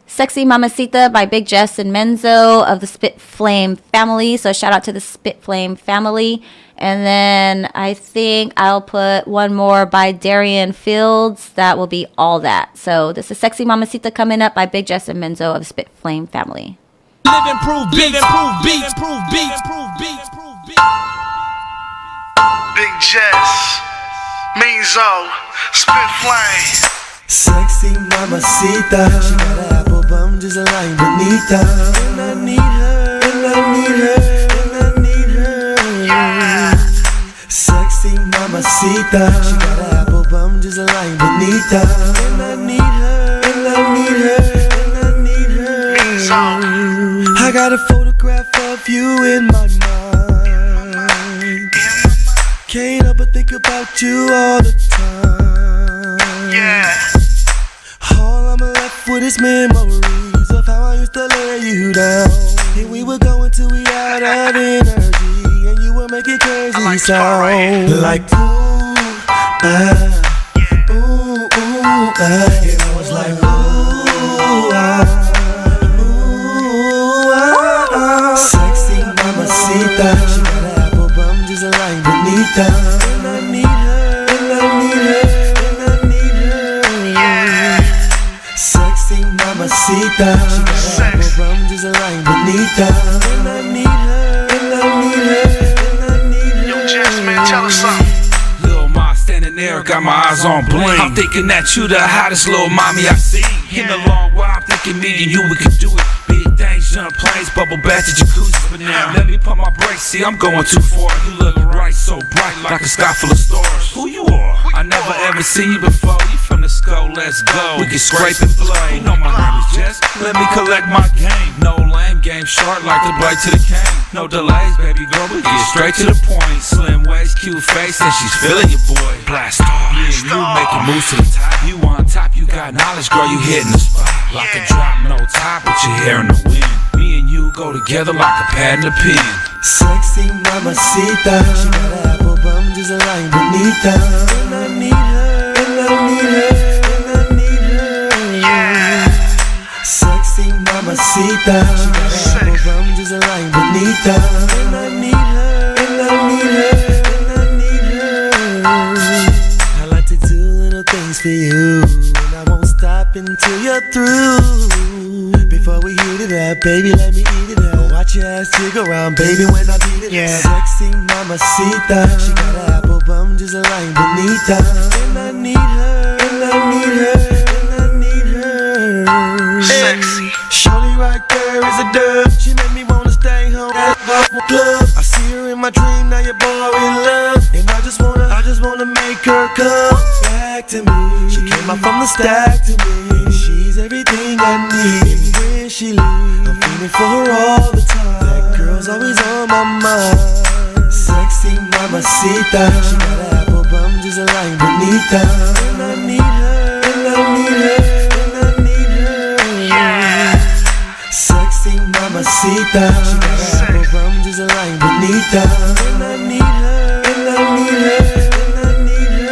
Sexy Mamacita by Big Jess and Menzo of the Spit Flame family. So shout out to the Spit Flame family. And then I think I'll put one more by Darian Fields. That will be all that. So this is Sexy Mamacita coming up by Big Jess and Menzo of the Spit Flame family. Live improve beats, improve beats, improve beats, improve beats, improve beats. Big Jess, Menzo, Spit Flame. Sexy mamacita, she got an apple bum just like Bonita. And I need her, and I need her, and I need her. Yeah. Sexy mamacita, she got an apple bum just like Bonita. And I need her, and I need her, and I need her. I got a photograph of you in my mind. Can't help but think about you all the time. Yeah. All I'm left with is memories of how I used to lay you down. And we would go until we out of energy, and you would make it crazy like sound. Like ooh, ooh, ooh, and I was like ooh, ooh, sexy mamacita, she got an apple bum just like Bonita. And I need her, and I need her. Mamacita, she got an apple bum just like Bonita. And I need her, and I need her, and I need her. Yo, Jess, man, tell us something. Lil' Ma standing there, got my eyes on bling. I'm thinking that you the hottest little mommy I've seen. In a long while, I'm thinking me and you, we could do it. Big things, jump planes, bubble baths at jacuzzis, but now let me pump my brakes. See, I'm going too far. You look right, so bright, like a sky full of stars. Who you are? I never ever seen you before. You from the skull, let's go. We can scrape and blow. You know my name is Jess. Let me collect my game. No lame game, short like the blade to the cane. No delays, baby girl, we get straight to the point. Slim waist, cute face, and she's feeling your boy. Blast off, me and you making moves to the top. You on top, you got knowledge, girl, you hitting the spot. Like a drop, no top, with your hair in the wind. Me and you go together like a pad and a pen. Sexy mamacita, she got an apple bum just like bonita. And I need her, and I need her, and I need her. Yeah. Sexy mamacita, she got an apple bum just like bonita. And I need her, and I need her, and I need her. I like to do little things for you, and I won't stop until you're through. Before we heat it up, baby, let me eat it up. Watch your ass jig around, baby, when I beat it up. Sexy mamacita, she got an apple bum just like bonita. And I need her, and I need her, and I need her. Sexy. Shorty right there is a dub. She make me wanna stay home at the club. I see her in my dream, now you're boy in love. And I just wanna make her come back to me. She came out from the stack to me. She's everything I need. And when she leaves, I'm feeling for her all the time. That girl's always on my mind. Sexy mamacita, she got an apple bum just like bonita. And I need her, and I need her, and I need her. Yeah. Sexy mamacita, she got an apple bum just like bonita. And I need her, and I need her, and I need her.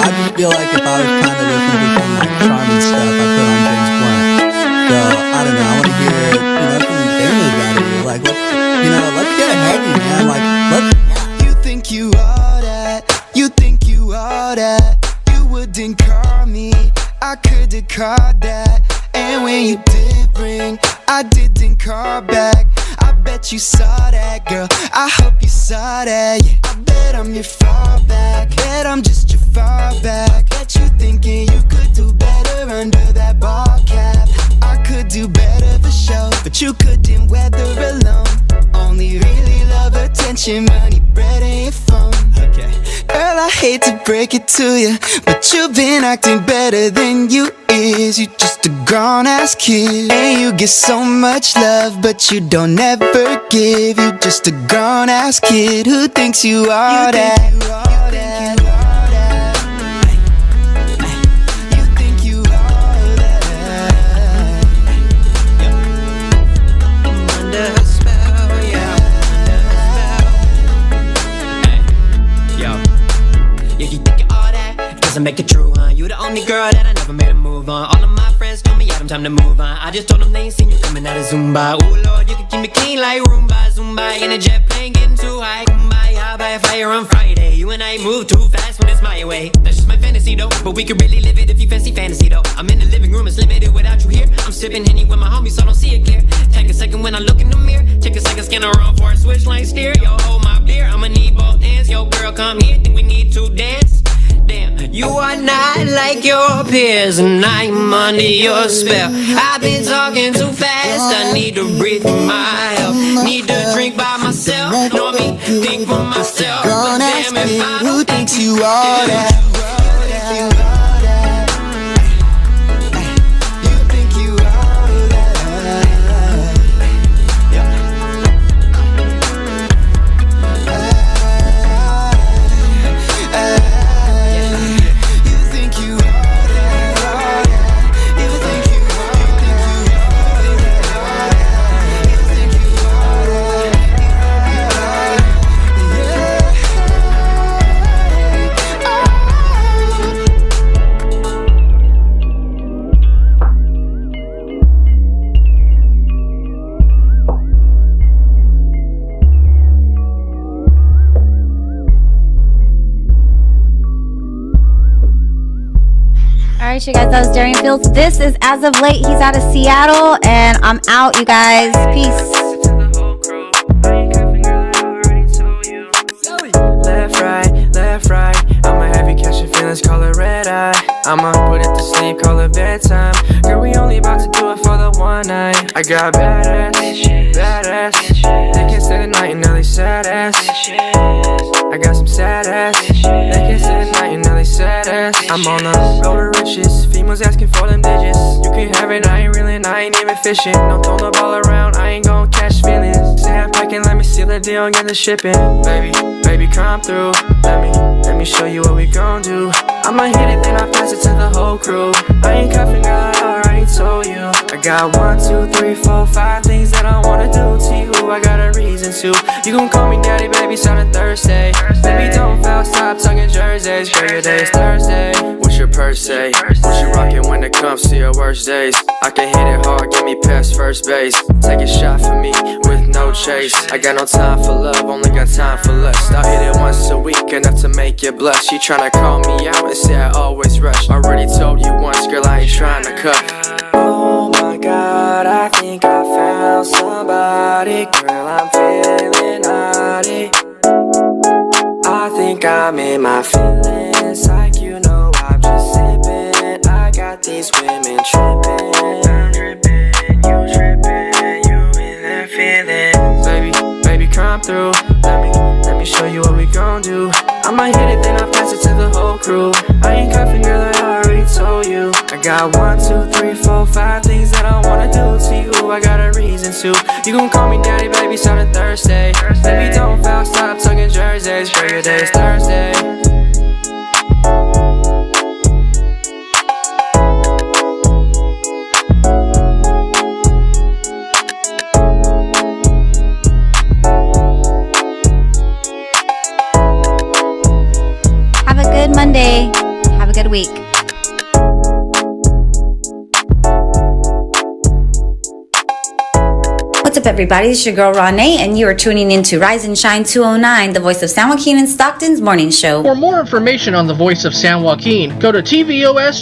I feel like if I was kind of looking to become like charming stuff, I put on James Blunt. So I don't know. I want to hear some Daniel's got to do. Like, let's get heavy, man. Like, let's. You think you are that? You think you are that? You wouldn't call me. I could've called that. And when you did ring, I didn't call back. I bet you saw that, girl. I hope you saw that. Yeah. I bet I'm your fallback. Bet I'm just your fallback. Bet you thinking you could do better under that ball cap. I could do better for sure, but you couldn't weather alone. Only really love attention, money, bread, and your phone. Okay. Girl, I hate to break it to you, but you've been acting better than you is. You just a grown-ass kid, and you get so much love, but you don't ever give. You just a grown-ass kid who thinks you are that. Doesn't make it true, huh? You the only girl that I never made a move on. All of my friends told me, yeah, time to move on. I just told them they ain't seen you coming out of Zumba. Ooh, Lord, you can keep me clean like Roomba, Zumba. In a jet plane getting too high. Kumbaya, by a fire on Friday. You and I move too fast when it's my way. That's just my fantasy, though. But we could really live it if you fancy fantasy, though. I'm in the living room, it's limited without you here. I'm sipping Henny with my homies, so don't see it clear. Take a second when I look in the mirror. Take a second, scan around for a switch line steer. Yo, hold my beer, I'ma need both hands. Yo, girl, come here, think we need to dance. Damn, you are not like your peers, and I'm under your spell. I've been talking too fast, I need to breathe for my health. Need to drink by myself, know me, think for myself. But damn, if I don't who thinks you are that? right, you guys, that was Darian Fields. This is As of Late. He's out of Seattle, and I'm out, you guys. Peace. Left, right. I'ma have you catching feelings, call it red eye. I'ma put it to sleep, call it bedtime. Girl, we only about to do it for the one night. I got badass. They can't stay the night and now they sad ass. I got some sad ass. They can't stay the night and now they sad ass. I'm on a road to riches. Females asking for them digits. You can have it, I ain't reeling, I ain't even fishing. Don't throw the ball around, I ain't gon' catch feelings. Say I'm packing, let me seal the deal and get the shipping. Baby, come through. Let me show you what we gon' do. I'ma hit it, then I pass it to the whole crew. I ain't cuffing, girl, I already told you. I got 1, 2, 3, 4, 5 things that I wanna do to you. I got a reason to. You gon' call me daddy, baby, starting Thursday. Baby, don't foul, stop tugging jerseys. Girl, your day's Thursday. What's your purse say? What you rockin' when it comes to your worst days? I can hit it hard, get me past first base. Take a shot for me with no chase. I got no time for love, only got time for lust. I hit it once a week, enough to make you blush. You tryna call me out and say I always rush. Already told you once, girl, I ain't tryna cut. Oh my God, I think I found somebody. Girl, I'm feeling naughty. I think I'm in my feelings, like you know I'm just sipping. I got these women tripping. I'm tripping, you in that feeling. Baby, come through. Let me show you what we gon' do. I'ma hit it, then I pass it to the whole crew. I ain't cuffing, girl, I already told you. I got 1, 2, 3, 4, 5 things that I wanna do to you. I got a reason to. You gon' call me daddy, baby, starting Thursday. Baby, don't foul, stop tugging jerseys. Girl, your day's Thursday. Have a good Monday. Have a good week. What's up, everybody? It's your girl RawNé, and you are tuning in to Rise and Shine 209, the voice of San Joaquin and Stockton's morning show. For more information on the voice of San Joaquin, go to TVOSJ.